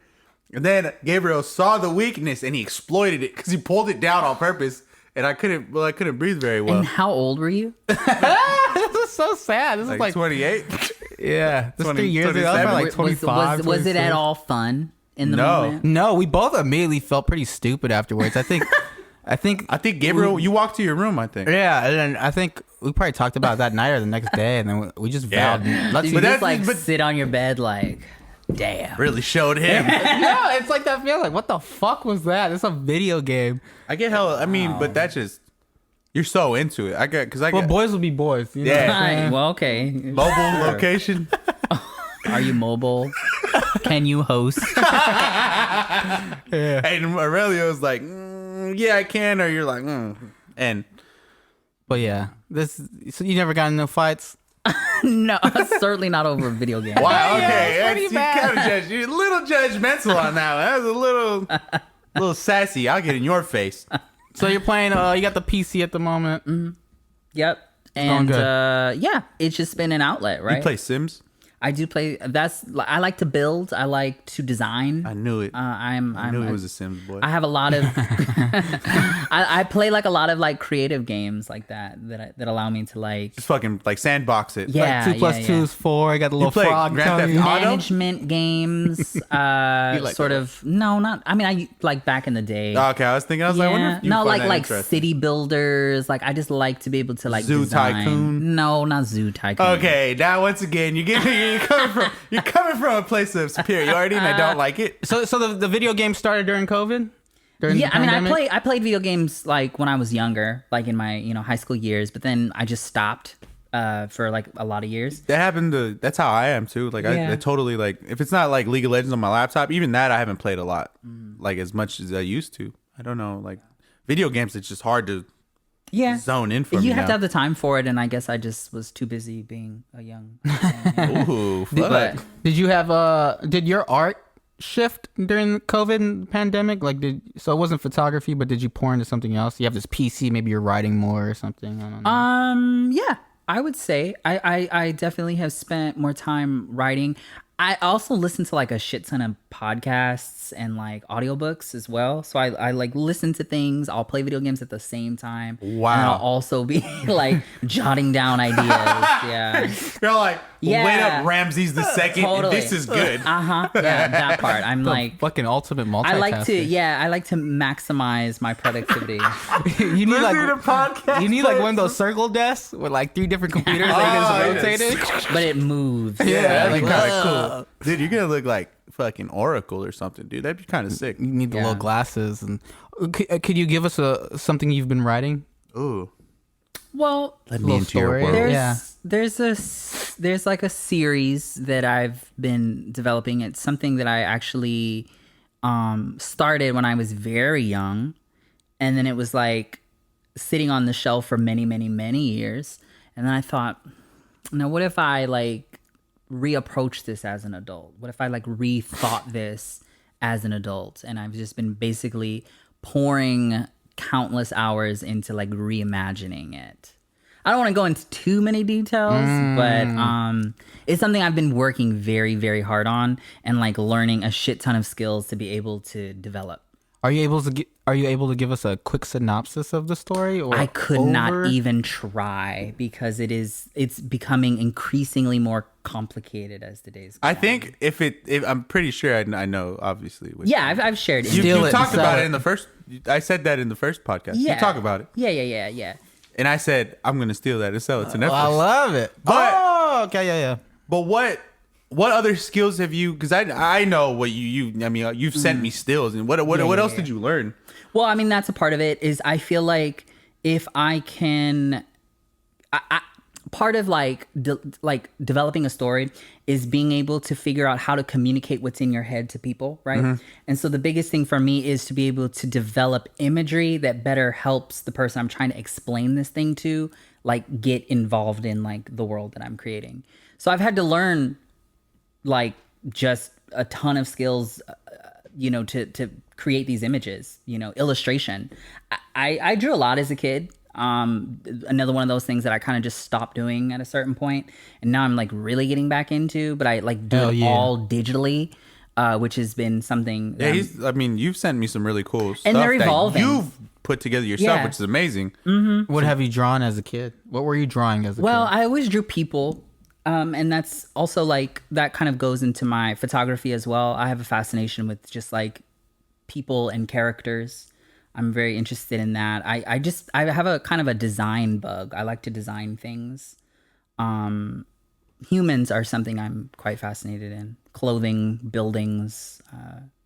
And then Gabriel saw the weakness, and he exploited it because he pulled it down on purpose. And I couldn't breathe very well. And how old were you? This is so sad. This is like 28. yeah, this 20, 3 years ago. I was probably like 25. Was it 26. at all fun in the No. moment? No, we both immediately felt pretty stupid afterwards. I think I think Gabriel, you walked to your room. I think. Yeah, and then I think we probably talked about that night or the next day, and then we just Yeah. vowed. Did Let's you But just but- sit on your bed like, damn? Really showed him. no, it's like that feeling. Like, what the fuck was that? It's a video game. I get hell. I mean, but that's just you're so into it. Well, boys will be boys. You know Yeah. what I'm saying? Well, okay. Mobile location. Are you mobile? Can you host? And Aurelio's like, yeah, I can. Or you're like, and But yeah, so you never got in no fights. No, certainly not over a video game. wow, Yeah, okay, it's pretty you bad. kind of you're a little judgmental on that one. That was a little sassy. I'll get in your face. So you're playing. You got the PC at the moment. Yep. going And good. yeah, it's just been an outlet, right? You play Sims? I do play. I like to build. I like to design. I knew it. I knew it was a Sims boy. I have a lot of. I play like a lot of like creative games like that allow me to like. Just fucking like sandbox it. Yeah, Like 2 plus 2 is 4. I got the little play frog. Grand telling Theft you. Auto? management games. like Sort that? of. No, not. I mean, I like back in the day. Okay, I was thinking. I was like, I wonder if you no, find like that interesting. city builders. Like I just like to be able to like Zoo design. Tycoon? No, not Zoo Tycoon. Okay, now once again, you're coming from a place of superiority, and I don't like it. So the video game started during COVID. During Yeah, the I mean, pandemic? I played video games like when I was younger, like in my high school years. But then I just stopped for like a lot of years. That happened to. That's how I am too. Like Yeah. I totally like. If it's not like League of Legends on my laptop, even that I haven't played a lot, like as much as I used to. I don't know, like video games. It's just hard to Yeah, zone in for you me have now. to have the time for it, and I guess I just was too busy being a young. Ooh, fuck. But Did you have did your art shift during the COVID pandemic? Like so it wasn't photography, but did you pour into something else? You have this PC, maybe you're writing more or something. I don't know. Yeah, I would say I definitely have spent more time writing. I also listen to like a shit ton of podcasts and like audiobooks as well. So I like listen to things. I'll play video games at the same time. Wow. And I'll also be like jotting down ideas. Yeah. You're like, Yeah. wait up, Ramses the second. Totally. This is good. Yeah, that part. I'm like fucking ultimate multitasker. I like to maximize my productivity. You need like podcast. you need like one of those circle desks with like 3 different computers that yes. just rotated. But it moves. Yeah, that'd be like, kind of cool. Dude, you're gonna look like fucking Oracle or something, dude. That'd be kind of sick. You need the Yeah. little glasses. And could you give us something you've been writing? Ooh. Well, Let me into your world. there's like a series that I've been developing. It's something that I actually started when I was very young, and then it was like sitting on the shelf for many, many, many years. And then I thought, now what if I like reapproach this as an adult? What if I like rethought this as an adult? And I've just been basically pouring countless hours into like reimagining it. I don't want to go into too many details, but it's something I've been working very, very hard on and like learning a shit ton of skills to be able to develop. Are you able to give us a quick synopsis of the story? Or I could not even try because it's becoming increasingly more complicated as the days go I on. think if I'm pretty sure I know, obviously. What Yeah, I've shared it. you it, talked sell about it. it in the first. I said that in the first podcast. Yeah. You talk about it, Yeah. and I said I'm gonna steal that and sell it to Netflix. I love it. But- okay, yeah. But what other skills have you? Because I know what you. I mean, you've sent me stills, and what else did you learn? Well, I mean, that's a part of it. Is I feel like if I can, part of like developing a story is being able to figure out how to communicate what's in your head to people, right? And so the biggest thing for me is to be able to develop imagery that better helps the person I'm trying to explain this thing to, like, get involved in like the world that I'm creating. So I've had to learn like just a ton of skills, to create these images, illustration. I drew a lot as a kid. Another one of those things that I kind of just stopped doing at a certain point, and now I'm like really getting back into, but I like do it all digitally, which has been something. Yeah, you've sent me some really cool stuff they're evolving. that you've put together yourself, Yeah. which is amazing. What have you drawn as a kid? What were you drawing as a Well, kid? I always drew people. And that's also like, that kind of goes into my photography as well. I have a fascination with just like people and characters. I'm very interested in that. I have a kind of a design bug. I like to design things. Humans are something I'm quite fascinated in. Clothing, buildings.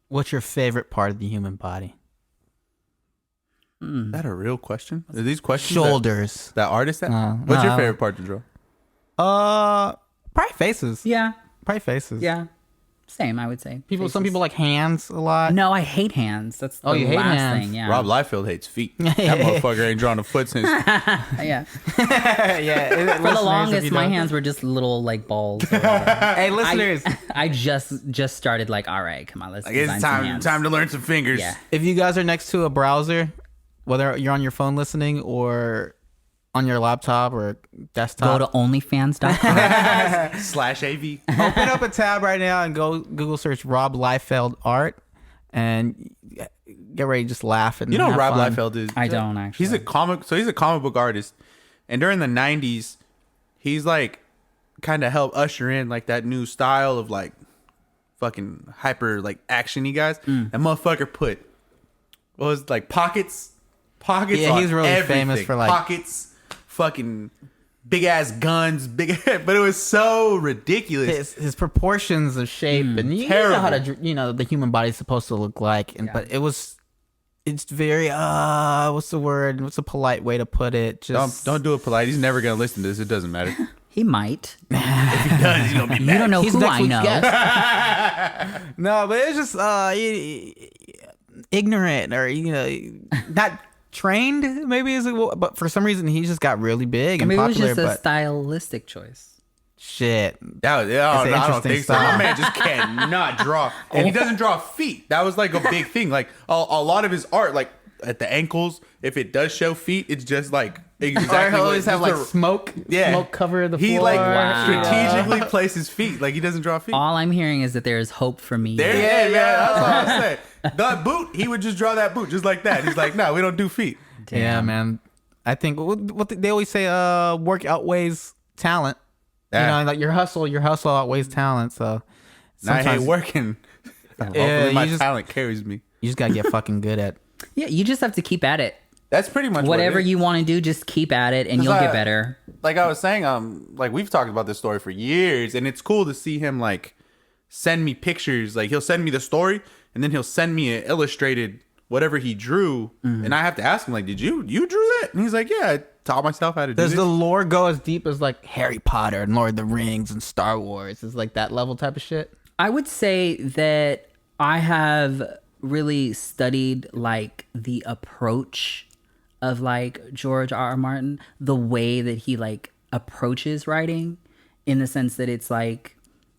What's your favorite part of the human body? Is that a real question? Are these questions Shoulders. that artist had? What's your no. favorite part to draw? Probably faces. Yeah. Probably faces. Yeah. Same, I would say. Some people like hands a lot. No, I hate hands. That's the you hate last hands. thing. Yeah. Rob Liefeld hates feet. That motherfucker ain't drawn a foot since. Yeah. Yeah. For the longest, my hands were just little like balls. or whatever. Hey, listeners, I just started like, all right, come on, let's. I guess design it's some hands. time to learn some fingers. Yeah. if you guys are next to a browser, whether you're on your phone listening or on your laptop or desktop, Go to OnlyFans.com. /AV. open up a tab right now and go Google search Rob Liefeld art and get ready to just laugh and You know have Rob fun. Liefeld is? I don't actually. He's a comic book artist, and during the '90s, he's like kind of helped usher in like that new style of like fucking hyper like actiony guys. That motherfucker put what was it, like pockets. Yeah, on he's really everything. famous for, like- pockets, fucking big ass guns, but it was so ridiculous. his proportions of shape and you know how to the human body's supposed to look like, and but it's very what's the word? What's a polite way to put it? Just Don't do it polite. He's never gonna listen to this. It doesn't matter. He might. If he does, he's gonna be mad. You don't know He's who next I week's know. guest. No, but it's just ignorant or not trained. Maybe is it? But for some reason he just got really big and Maybe it was popular. just a But stylistic choice. I shit, don't interesting think so. style. My man just cannot draw, and he doesn't draw feet. That was like a big thing. Like a lot of his art, like at the ankles. If it does show feet, it's just like exactly. Or he'll always what- have just like a- smoke cover the floor. He like Wow. strategically places feet. Like he doesn't draw feet. All I'm hearing is that there is hope for me. There, yeah, man. That's all I'm saying. The boot, he would just draw that boot just like that. He's like, no, we don't do feet. Yeah, man. I think what they always say, work outweighs talent. Yeah. You know, like your hustle outweighs talent. So And I hate sometimes working. Hopefully you my just- talent carries me. you just gotta get fucking good at. Yeah, you just have to keep at it. That's pretty much Whatever what it is. you want to do, just keep at it and you'll get better. Like I was saying, like we've talked about this story for years, and it's cool to see him like send me pictures. Like he'll send me the story, and then he'll send me an illustrated whatever he drew, and I have to ask him like, "Did you drew that?" And he's like, "Yeah, I taught myself how to do Does this." the lore go as deep as like Harry Potter and Lord of the Rings and Star Wars? Is like that level type of shit? I would say that I have really studied like the approach of like George R.R. Martin, the way that he like approaches writing, in the sense that it's like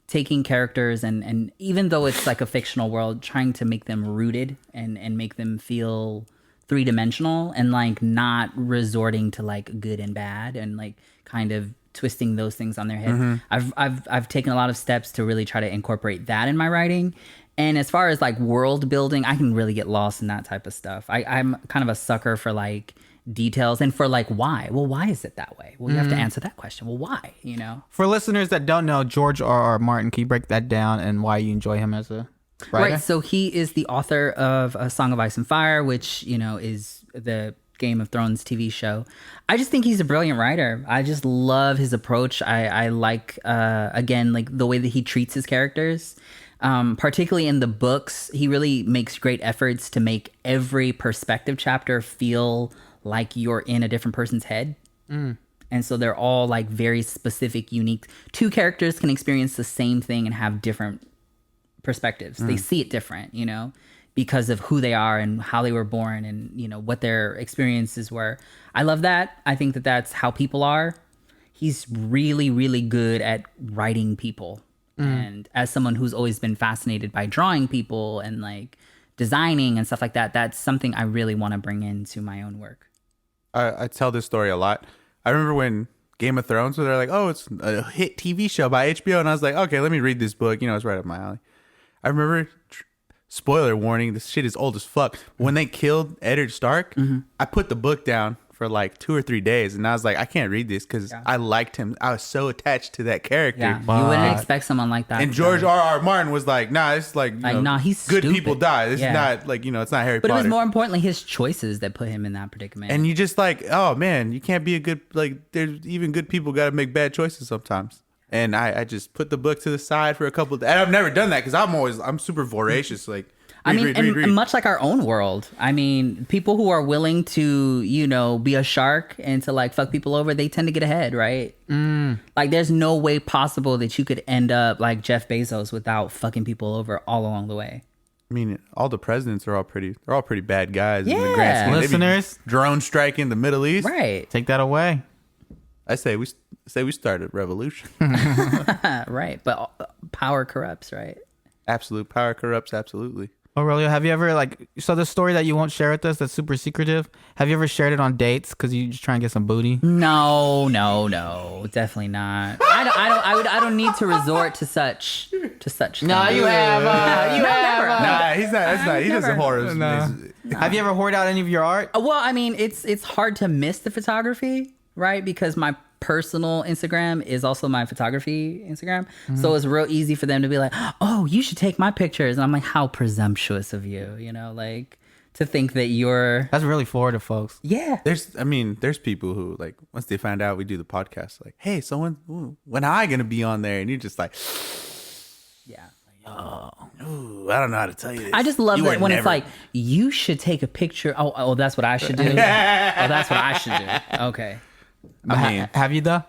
taking characters and even though it's like a fictional world, trying to make them rooted and make them feel three-dimensional, and like not resorting to like good and bad and like kind of twisting those things on their head. I've taken a lot of steps to really try to incorporate that in my writing. And as far as like world building, I can really get lost in that type of stuff. I'm kind of a sucker for like details and for like why. Well, why is it that way? Well, you have to answer that question. Well, why? You know? For listeners that don't know George R.R. Martin, can you break that down and why you enjoy him as a writer? Right. So he is the author of A Song of Ice and Fire, which, you know, is the Game of Thrones TV show. I just think he's a brilliant writer. I just love his approach. I like, again, like the way that he treats his characters. Particularly in the books, he really makes great efforts to make every perspective chapter feel like you're in a different person's head. And so they're all like very specific, unique. Two characters can experience the same thing and have different perspectives. They see it different, you know, because of who they are and how they were born and, you know, what their experiences were. I love that. I think that that's how people are. He's really, really good at writing people. And as someone who's always been fascinated by drawing people and like designing and stuff like that, that's something I really want to bring into my own work. I tell this story a lot. I remember when Game of Thrones, where they're like, "Oh, it's a hit TV show by HBO," and I was like, "Okay, let me read this book." You know, it's right up my alley. I remember, spoiler warning, this shit is old as fuck. When they killed Eddard Stark, I put the book down for like 2 or 3 days, and I was like, I can't read this because I liked him. I was so attached to that character. Yeah, you wouldn't expect someone like that. And George R.R. Martin was like, nah, it's like, you know, nah, he's good stupid. people die. This Yeah. is not like, you know, it's not Harry But it Potter. was more importantly his choices that put him in that predicament. And you just like, oh man, you can't be a good, like, there's even good people got to make bad choices sometimes. And I just put the book to the side for a couple of days. And I've never done that because I'm super voracious. Like, read. And much like our own world, I mean, people who are willing to, you know, be a shark and to like fuck people over, they tend to get ahead, right? Like, there's no way possible that you could end up like Jeff Bezos without fucking people over all along the way. I mean, all the presidents are all pretty bad guys. In the Yeah. grand scheme. They be Listeners. drone striking the Middle East. Right. Take that away. I say we started a revolution. Right. But power corrupts, right? Absolute power corrupts. Absolutely. Aurelio, have you ever like so the story that you won't share with us that's super secretive? Have you ever shared it on dates because you just try and get some booty? No, definitely not. I don't need to resort to such. No, things. you have. You have. Nah, he's not. That's not. He doesn't horror. Have you ever hoarded out any of your art? Well, I mean, it's hard to miss the photography, right? Because my personal Instagram is also my photography Instagram. So it's real easy for them to be like, oh, you should take my pictures. And I'm like, how presumptuous of you, you know, like to think that you're. That's really Florida, folks. Yeah. There's people who like once they find out we do the podcast, like, hey, when am I gonna be on there? And you're just like, Yeah. ooh, I don't know how to tell you this. I just love You that were when it's never- like, you should take a picture. Oh, that's what I should do. Oh, that's what I should do. Okay. I mean, Have you though?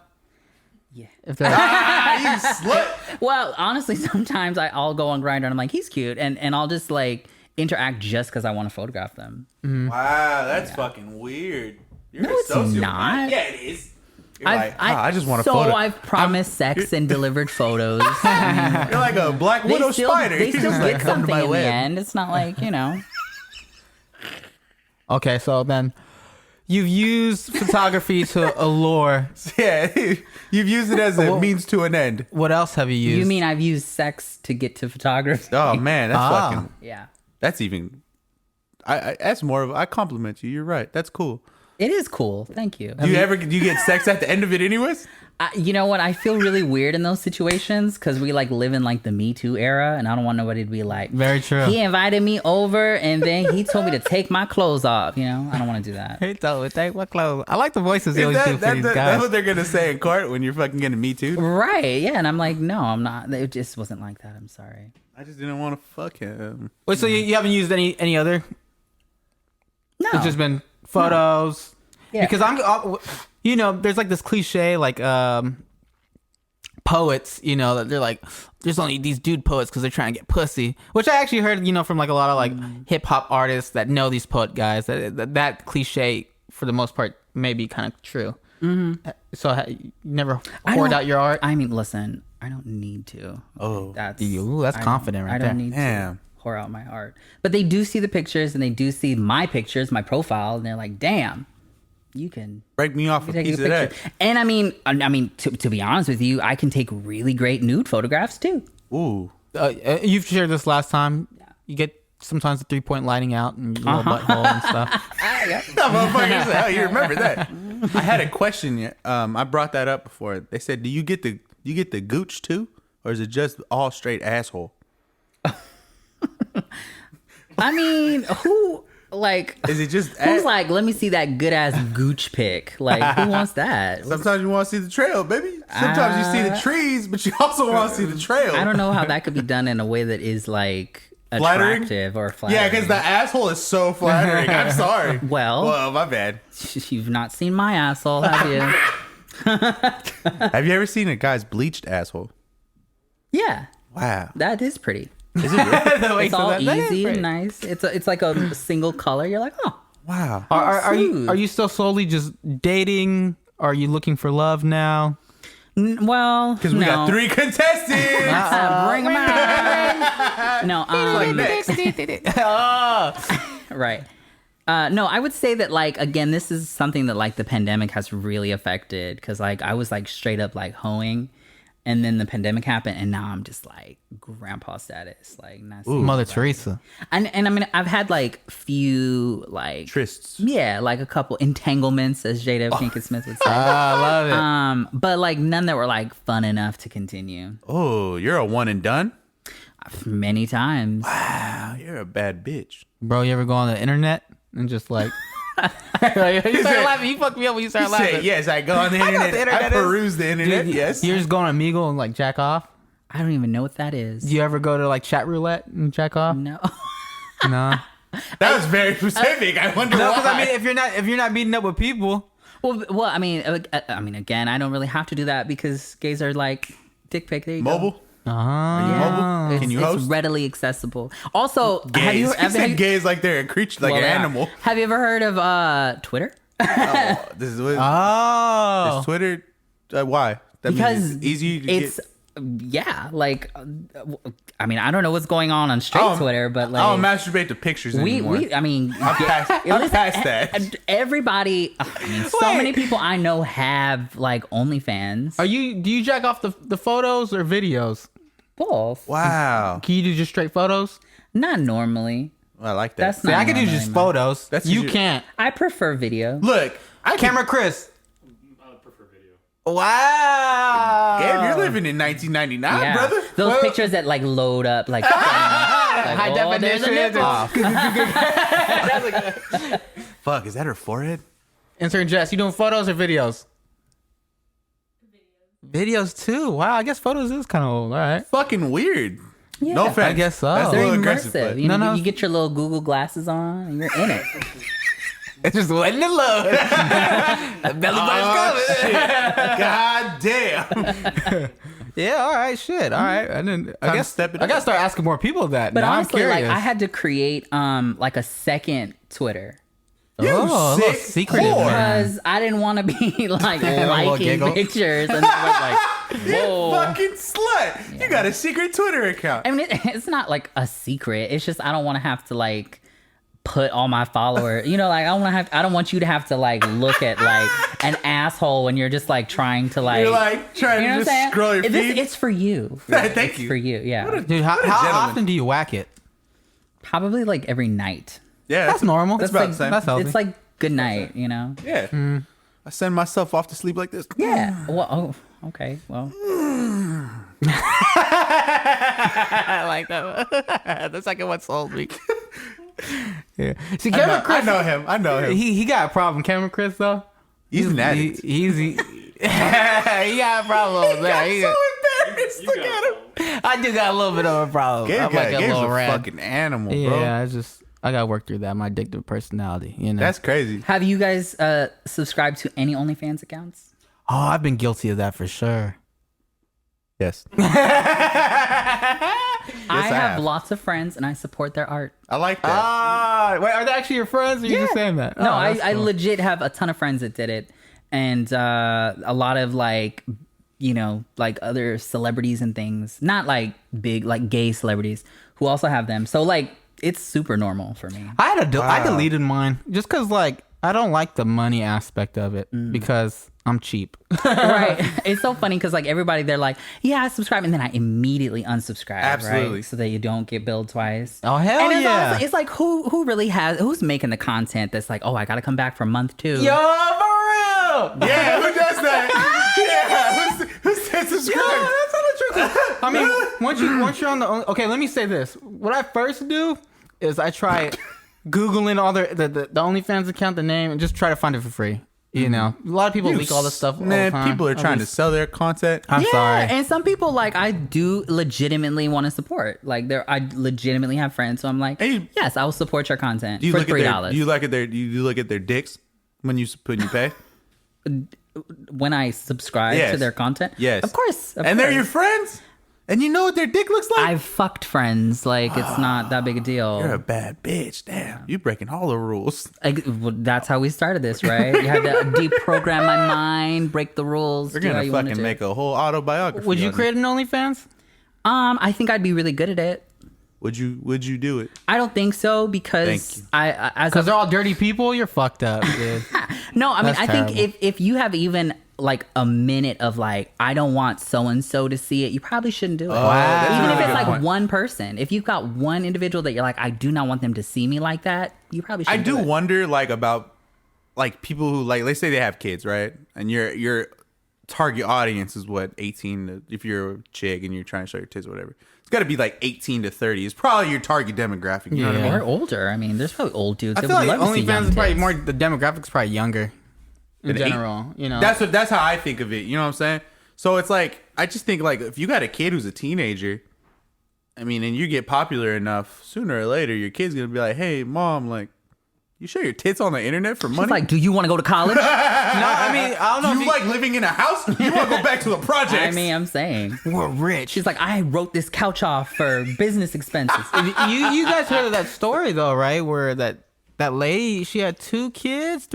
Yeah. If that, you slut. Well, honestly, sometimes I'll go on Grindr and I'm like, he's cute. And I'll just like interact just because I want to photograph them. Wow, that's fucking weird. You're No, a it's sociopath. not. Yeah, it is. You're like, I just want to so photo. I've promised sex and delivered photos. You're like a Black Widow spider. They You still just get like, come to something my in web. the end. It's not like, you know. Okay, so then you've used photography to allure. Yeah, you've used it as a means to an end. What else have you used? You mean I've used sex to get to photography? Oh man, that's Ah. fucking. Yeah. That's even. That's more of. I compliment you. You're right. That's cool. It is cool. Thank you. Do you get sex at the end of it anyways? You know what? I feel really weird in those situations because we like live in like the Me Too era, and I don't want nobody to be like, Very true. He invited me over, and then he told me to take my clothes off. You know, I don't want to do that. Hey, told me, take my clothes. I like the voices they always do for these That's guys. what they're gonna say in court when you're fucking getting Me Too. Right? Yeah. And I'm like, no, I'm not. It just wasn't like that. I'm sorry. I just didn't want to fuck him. Wait, so you haven't used any other? No. It's just been photos. Yeah. Because there's like this cliche, like poets, that they're like, there's only these dude poets because they're trying to get pussy, which I actually heard, from like a lot of like hip hop artists that know these poet guys. That cliche, for the most part, may be kind of true. Mm-hmm. So you never poured out your art. I mean, listen, I don't need to. Oh, That's confident right I there. don't need Damn. to pour out my art. But they do see the pictures, and they do see my pictures, my profile, and they're like, damn. You can Break me off a take piece a of picture. that. And I mean, to be honest with you, I can take really great nude photographs too. Ooh. You've shared this last time. You get sometimes the 3-point lighting out and your little butthole and stuff. That motherfucker said, "Oh, you remember that?" I had a question. I brought that up before. They said, "Do you get the gooch too, or is it just all straight asshole?" I mean, who like Is it just? who's like, let me see that good ass gooch pic? Like, who wants that? Sometimes you want to see the trail, baby. Sometimes you see the trees, but you also want to see the trail. I don't know how that could be done in a way that is like Flattering? attractive or flattering. Yeah, because the asshole is so flattering. I'm sorry. Well, my bad. you've not seen my asshole, have you? Have you ever seen a guy's bleached asshole? Yeah, Wow. that is pretty. Is it really? It's all easy and nice. It's like a single color. You're like, oh, Wow. Are smooth. you still solely just dating? Are you looking for love now? well, Because we got 3 contestants. Bring them out. No, Like next. right. No, I would say that like again, this is something that like the pandemic has really affected because like I was like straight up like hoeing, and then the pandemic happened, and now I'm just like grandpa status, like not seeing Mother anybody. Teresa. And I mean, I've had like few like Trysts. yeah, like a couple entanglements, as Jada Pinkett Smith would say. I love it. But like none that were like fun enough to continue. Oh, you're a one and done? Many times. Wow, you're a bad bitch. Bro, you ever go on the internet and just like... you started laughing. You fucked me up when you started laughing. Say, yes, I go on the internet. the internet I peruse the internet, Dude, yes. You just go on Omegle and like jack off? I don't even know what that is. Do you ever go to like chat roulette and jack off? No. No. That was very specific. I wonder No, why. because I mean, if you're not meeting up with people, Well, I mean, again, I don't really have to do that because gays are like dick pic. There you go. Mobile? Are you mobile? It's, Can you it's host? readily accessible. Also, Gays. have you He ever said gays like they're a creature, like well, an they are. animal. Have you ever heard of Twitter? This is what oh, is Twitter. Why? That Because means it's easy to it's get. yeah, like I mean, I don't know what's going on straight Twitter, but like I don't masturbate to pictures anymore. I mean, I'm past that. Everybody, I mean, so many people I know have like OnlyFans. do you jack off the photos or videos? Both? Wow. Can you do just straight photos? Not normally. I like that. That's See, not I can do normally just mine. photos. That's you usually- can't. I prefer video. Look, I can. Camera Chris. I would prefer video. Wow. Gabe, you're living in 1999, Yeah. brother. Those Well- pictures that like load up like high definition. Fuck, is that her forehead? Intern Jess, you doing photos or videos? Videos too. Wow, I guess photos is kind of old. All right. Fucking weird. Yeah. No offense. I guess so. That's a They're little aggressive. immersive. But You know, No, no. you get your little Google glasses on and you're in it. It's just letting it load. Belly button's coming. God damn. Yeah. All right. Shit. All right. I didn't. I Time to guess step it I gotta up. start asking more people that. But now honestly, I'm like curious. I had to create like a second Twitter. a little sick secretive, whore. man. Because I didn't want to be like little liking giggle. pictures and it was like, whoa. Fucking slut. You got a secret Twitter account. I mean, it's not like a secret. It's just I don't want to have to like put all my followers, you know, like I don't want you to have to like look at like an asshole when you're just like trying to like, You're like trying you know to just scroll your feed. It's for you. Thank It's you. for you. Yeah. Dude, how often do you whack it? Probably like every night. Yeah, That's normal. That's about like, the same. That's healthy. It's like good night, you know? Yeah. I send myself off to sleep like this. Yeah. Well, oh, okay. Well, I like that. The second one sold me. Yeah. See, Cameron Chris, I know him. He got a problem. Cameron Chris though. He's an addict. He got a problem with that. so embarrassed. Look at him. I do got a little bit of a problem. I'm like a Gabe's little a rat. fucking animal, bro. Yeah, I gotta work through that. My addictive personality. You know. That's crazy. have you guys subscribed to any OnlyFans accounts? Oh, I've been guilty of that for sure. Yes. I have have. lots of friends and I support their art. I like that. Wait, are they actually your friends? Or you just saying that? No, Oh, I that's cool. legit have a ton of friends that did it. And a lot of like, you know, like other celebrities and things. Not like big, like gay celebrities who also have them. So like, it's super normal for me. I deleted mine just because like I don't like the money aspect of it because I'm cheap. Right. It's so funny because like everybody, they're like, yeah, I subscribe. And then I immediately unsubscribe. Absolutely. Right? So that you don't get billed twice. Oh hell And yeah! it's like who really who's making the content that's like, oh, I got to come back for month 2. Yo, for real! Yeah, who does that? Yeah, who says subscribe? Yeah, that's not the truth. I mean, once you're on the okay, let me say this. What I first do is I try Googling all the OnlyFans account, the name, and just try to find it for free. You know, a lot of people leak all this stuff. Man, all the time. people are trying to sell their content. I'm sorry. And some people like I do legitimately want to support. Like I legitimately have friends, so I'm like, Hey, yes, I will support your content Do you for look $3. at their? Do you look at their dicks when you pay? When I subscribe Yes. to their content? Yes, Of course. And they're your friends, and you know what their dick looks like. I've fucked friends. Like it's not that big a deal. You're a bad bitch. Damn, you breaking all the rules. Well, that's how we started this, right? You had to deprogram my mind, break the rules. We're do how gonna you wanted fucking to. make a whole autobiography. Would you on create an OnlyFans? I think I'd be really good at it. Would you do it? I don't think so Thank because you. Because they're all dirty people. You're fucked up, dude. no, I mean That's I terrible. think if you have even like a minute of like I don't want so and so to see it, you probably shouldn't do it. that's a Even really if it's good like point. one person, if you've got one individual that you're like I do not want them to see me like that, you probably I shouldn't do do it. wonder like about like people who like let's say they have kids, right? And your target audience is what 18 to, if you're a chick and you're trying to show your tits or whatever. It's got to be like 18 to 30. It's probably your target demographic. You know what I mean? Or older. I mean, there's probably old dudes I that feel would like love to see young OnlyFans is probably tits. more. The demographics probably younger. In An eight- general, you know. That's how I think of it. You know what I'm saying? So it's like I just think like if you got a kid who's a teenager, I mean, and you get popular enough, sooner or later your kid's gonna be like, "Hey, mom, like, you show your tits on the internet for It's money? like, do you want to go to college? no, I mean, I don't know. Do if you like living in a house? You want to go back to the projects? I mean, I'm saying. we're rich. She's like, I wrote this couch off for business expenses. you guys heard of that story though, right? Where that lady, she had 3 kids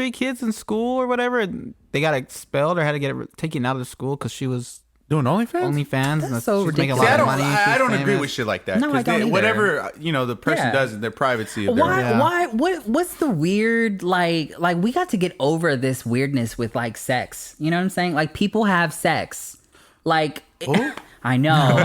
in school or whatever. And they got expelled or had to get taken out of the school because she was Doing OnlyFans? OnlyFans. And so she was making a ridiculous. lot See, of money. I She's don't agree famous. with shit like that. No, I 'Cause don't either. whatever the person Yeah. does in their privacy of their Why? Yeah. Why? What's the weird like? Like we got to get over this weirdness with like sex. You know what I'm saying? Like people have sex. Like I know.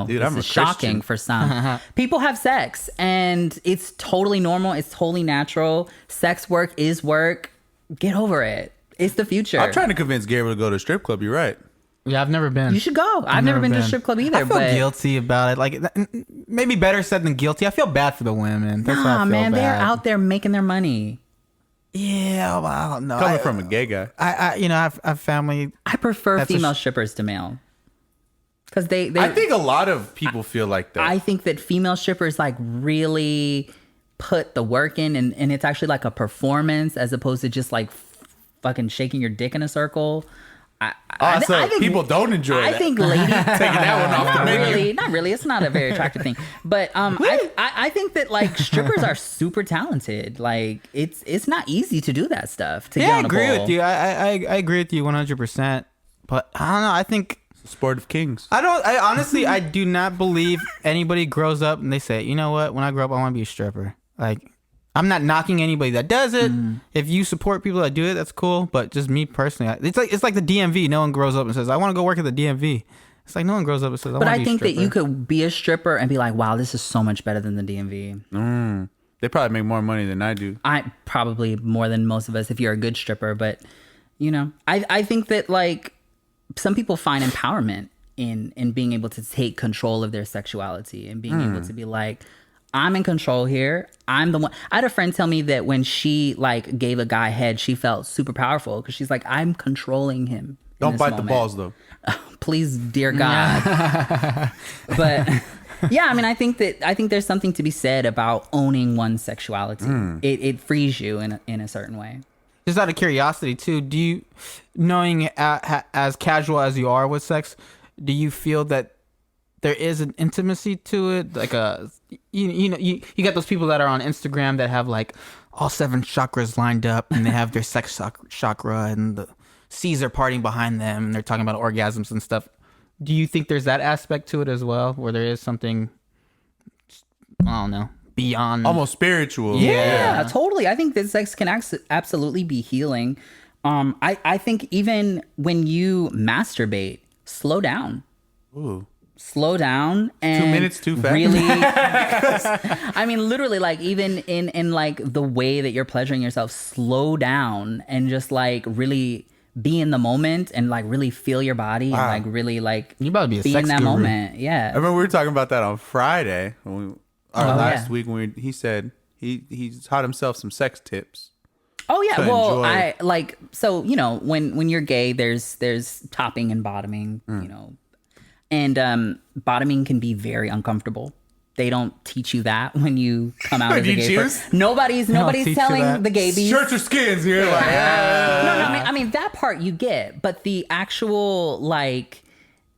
Dude, this I'm a is shocking Christian. for some. People have sex, and it's totally normal. It's totally natural. Sex work is work. Get over it. It's the future. I'm trying to convince Gabriel to go to a strip club. You're right. Yeah, I've never been. You should go. I've never been to a strip club either. I feel but guilty about it. Like maybe better said than guilty. I feel bad for the women. That's why I nah, feel man, bad. they're out there making their money. Yeah, well, I don't know. Coming from a gay guy. I have family. I prefer That's a female sh- strippers to male. Because they I think a lot of people feel like that. I think that female strippers like really put the work in and it's actually like a performance as opposed to just like fucking shaking your dick in a circle. I think people don't enjoy I that. think ladies Taking that one off the not menu. really, not really. It's not a very attractive thing. But I think that like strippers are super talented. Like it's not easy to do that stuff. To get Yeah, I on a agree pole. with you. I agree with you 100%. But I don't know. I think Sport of kings. I honestly I do not believe anybody grows up and they say, you know what? When I grow up, I want to be a stripper. Like I'm not knocking anybody that does it. If you support people that do it, that's cool. But just me personally, it's like the DMV. No one grows up and says, "I want to go work at the DMV." It's like no one grows up and says, But I think that you could be a stripper and be like, wow, this is so much better than the DMV. They probably make more money than I do. I probably more than most of us if you're a good stripper. But, you know, I think that like some people find empowerment in being able to take control of their sexuality and being able to be like, I'm in control here. I'm the one. I had a friend tell me that when she like gave a guy head, she felt super powerful because she's like, I'm controlling him. Don't bite the balls though. Please, dear God. But yeah, I mean, I think there's something to be said about owning one's sexuality. It frees you in a certain way. Just out of curiosity too, do you, knowing as casual as you are with sex, do you feel that there is an intimacy to it? Like you got those people that are on Instagram that have like all 7 chakras lined up and they have their sex chakra and the C's are partying behind them and they're talking about orgasms and stuff. Do you think there's that aspect to it as well, where there is something, I don't know, beyond, almost spiritual? Yeah, totally. I think that sex can absolutely be healing. I think even when you masturbate, slow down. Ooh. Slow down and 2 minutes too fast. Really, I mean, literally, like even in like the way that you're pleasuring yourself, slow down and just like really be in the moment and like really feel your body and like really like you about to be a be sex in that guru. moment. Yeah, I remember we were talking about that on Friday last week when he said he taught himself some sex tips. Oh yeah, well, enjoy. I like, so you know when you're gay, there's topping and bottoming, you know, and bottoming can be very uncomfortable. They don't teach you that when you come out as a gay person. Nobody's teach you telling that. the gay bees. Shirts or skins here, like No, I mean that part you get, but the actual like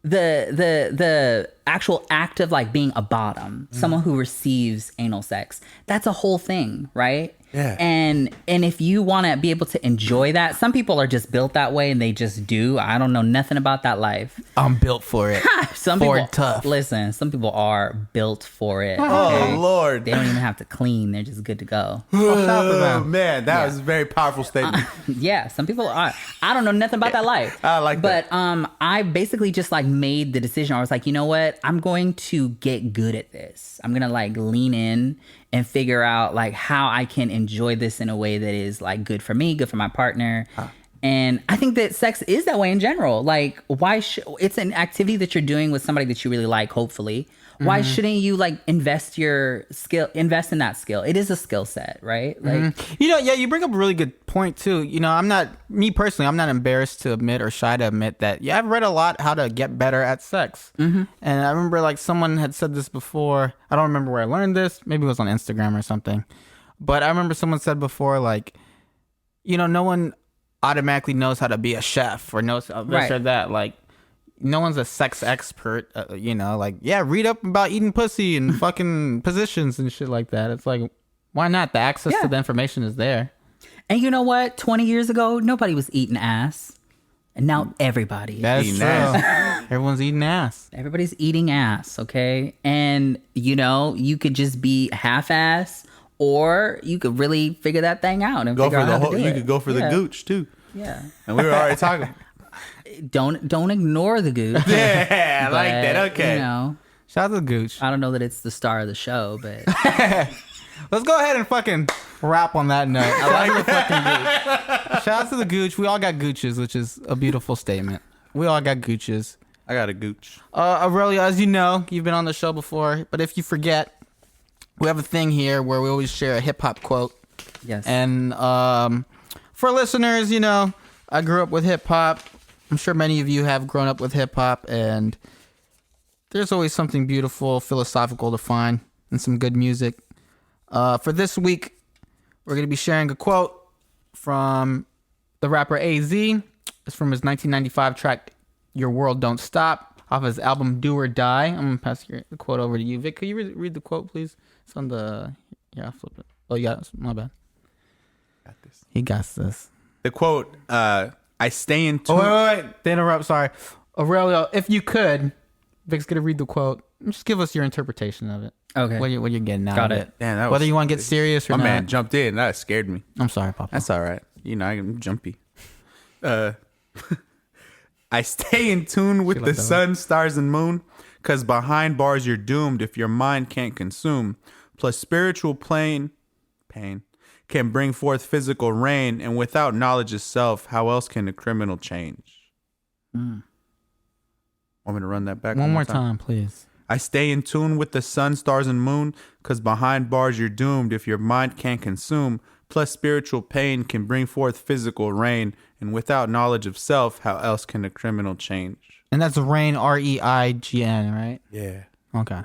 the actual act of like being a bottom, someone who receives anal sex, that's a whole thing, right? Yeah. And if you want to be able to enjoy that, some people are just built that way and they just do. I don't know nothing about that life. I'm built for it. Some Ford people tough. Listen, some people are built for it. Oh okay? Lord. They don't even have to clean. They're just good to go. Oh man, that was a very powerful statement. Yeah, some people are. I don't know nothing about that life. I like that. But I basically just like made the decision. I was like, you know what? I'm going to get good at this. I'm gonna like lean in and figure out like how I can enjoy this in a way that is like good for me, good for my partner. And I think that sex is that way in general. Like, it's an activity that you're doing with somebody that you really like, hopefully. Why shouldn't you like invest in that skill? It is a skill set, right? Like, You know, yeah, you bring up a really good point too. You know, I'm not embarrassed to admit or shy to admit that, yeah, I've read a lot how to get better at sex. And I remember like someone had said this before. I don't remember where I learned this. Maybe it was on Instagram or something. But I remember someone said before, like, you know, no one automatically knows how to be a chef or knows this or that. Like, no one's a sex expert, you know, like, yeah, read up about eating pussy and fucking positions and shit like that. It's like, why not? The access to the information is there. and you know what? 20 years ago, nobody was eating ass. And now everybody. That's Eating true. ass. Everyone's eating ass. Everybody's eating ass, okay? And, you know, you could just be half-ass or you could really figure that thing out and Go figure for out the how whole. to do You it. could go for the gooch too. Yeah. And we were already talking. Don't ignore the gooch. Yeah, I like that. But, Okay. You know, Shout out to the Gooch. I don't know that it's the star of the show, but Let's go ahead and fucking wrap on that note. I like the fucking Gooch. Shout out to the Gooch. We all got Gooches, which is a beautiful statement. We all got Gooches. I got a gooch. Aurelio, as you know, you've been on the show before, but if you forget, we have a thing here where we always share a hip hop quote. yes. And for listeners, you know, I grew up with hip hop. I'm sure many of you have grown up with hip hop, and there's always something beautiful, philosophical to find in some good music. For this week, we're going to be sharing a quote from the rapper AZ. It's from his 1995 track, Your World Don't Stop, off his album Do or Die. I'm going to pass the quote over to you. Vic, could you read the quote, please? It's on the... Yeah, I'll flip it. Oh, yeah, my bad. Got this. He got this. The quote, I stay in tune. Oh, wait. To interrupt, sorry. Aurelio, if you could, Vic's going to read the quote. just give us your interpretation of it. Okay. What you're getting out Got of it. it. Damn, that Whether was- you want to get serious or My not. man jumped in. That scared me. I'm sorry, Papa. That's all right. You know, I'm jumpy. I stay in tune with the sun, stars, and moon, because behind bars you're doomed if your mind can't consume. Plus spiritual pain can bring forth physical rain, and without knowledge of self, how else can a criminal change? Want me to run that back One more time, please. I stay in tune with the sun, stars, and moon, because behind bars you're doomed if your mind can't consume. Plus spiritual pain can bring forth physical rain, and without knowledge of self, how else can a criminal change? And that's Reign, REIGN, right? Yeah. Okay.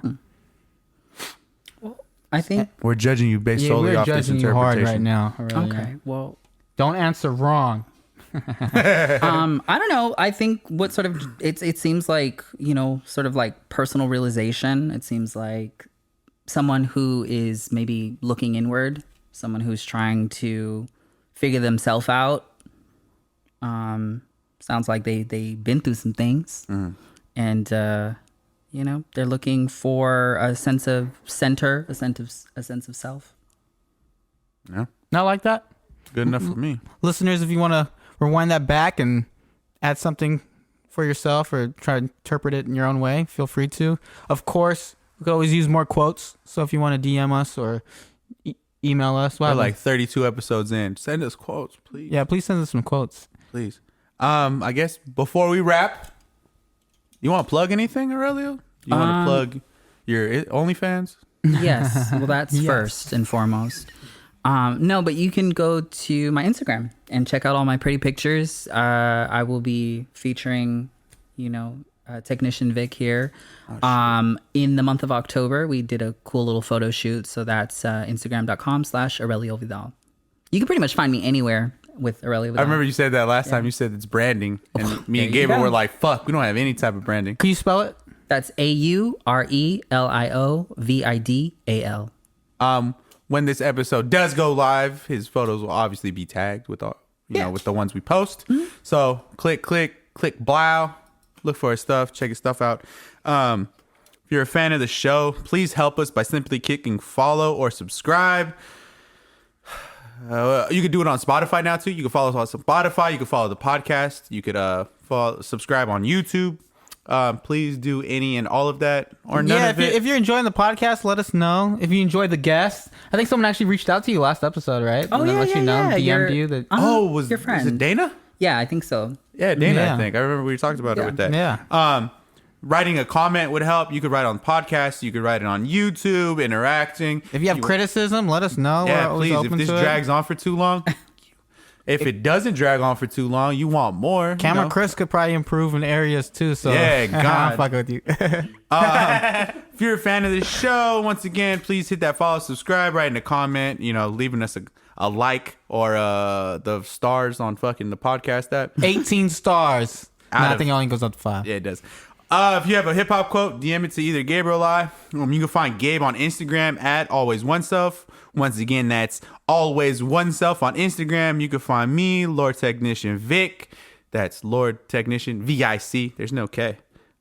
I think. We're judging you based solely we're off this judging you hard interpretation. right now. Aurelio. Okay. Well, Don't answer wrong. I don't know. I think what sort of it seems like, sort of like personal realization. It seems like someone who is maybe looking inward, someone who's trying to figure themselves out. Sounds like they've been through some things, and they're looking for a sense of center, a sense of self. Yeah. Not like that? Good enough for me. Listeners, if you want to rewind that back and add something for yourself or try to interpret it in your own way, feel free to. Of course, we could always use more quotes. So if you want to DM us or email us. We're like 32 episodes in. Send us quotes, please. Yeah, please send us some quotes. Please. I guess before we wrap, you want to plug anything, Aurelio? You want to plug your OnlyFans? Yes. Well, that's first and foremost. No, but you can go to my Instagram and check out all my pretty pictures. I will be featuring, Technician Vic here. In the month of October, we did a cool little photo shoot. So that's Instagram.com/Aurelio Vidal. You can pretty much find me anywhere with Aurelio Vidal. I remember you said that last time. You said it's branding. And me and There you Gabriel go. were like, fuck, we don't have any type of branding. Can you spell it? That's AURELIOVIDAL. When this episode does go live, his photos will obviously be tagged with all, with the ones we post. So click blow, look for his stuff, check his stuff out. If you're a fan of the show, please help us by simply clicking follow or subscribe. You could do it on Spotify now too. You can follow us on Spotify. You can follow the podcast. You could subscribe on YouTube. Please do any and all of that or none of it. If you're enjoying the podcast, let us know. If you enjoyed the guest, I think someone actually reached out to you last episode, right? Oh, And then yeah, let you know, DM'd you that. was your friend. was it Dana? Yeah, I think so. Yeah, Dana. Yeah. I think I remember we talked about it with that. Yeah. Writing a comment would help. You could write on the podcast. You could write it on YouTube. Interacting. If you have criticism, let us know. We're Yeah, always please. If open this to drags on for too long, if it doesn't drag on for too long, you want more. Camera Chris could probably improve in areas too. So Yeah, God. I'll fuck with you. If you're a fan of this show, once again, please hit that follow, subscribe, write in a comment, leaving us a like or the stars on fucking the podcast app. 18 stars. Out I of- think it only goes up to 5. Yeah, it does. If you have a hip hop quote, DM it to either Gabriel or I. You can find Gabe on Instagram at alwaysoneself. Once again, that's always oneself on Instagram. You can find me, Lord Technician Vic. That's Lord Technician VIC. There's no K.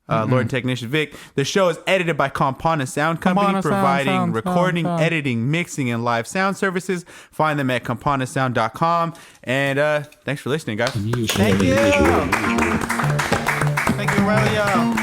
Lord Technician Vic. The show is edited by Campana Sound Company, Campana providing Sound, recording, sound. editing, mixing, and live sound services. Find them at campanasound.com. And thanks for listening, guys. Thank you. Thank you, Aurelio.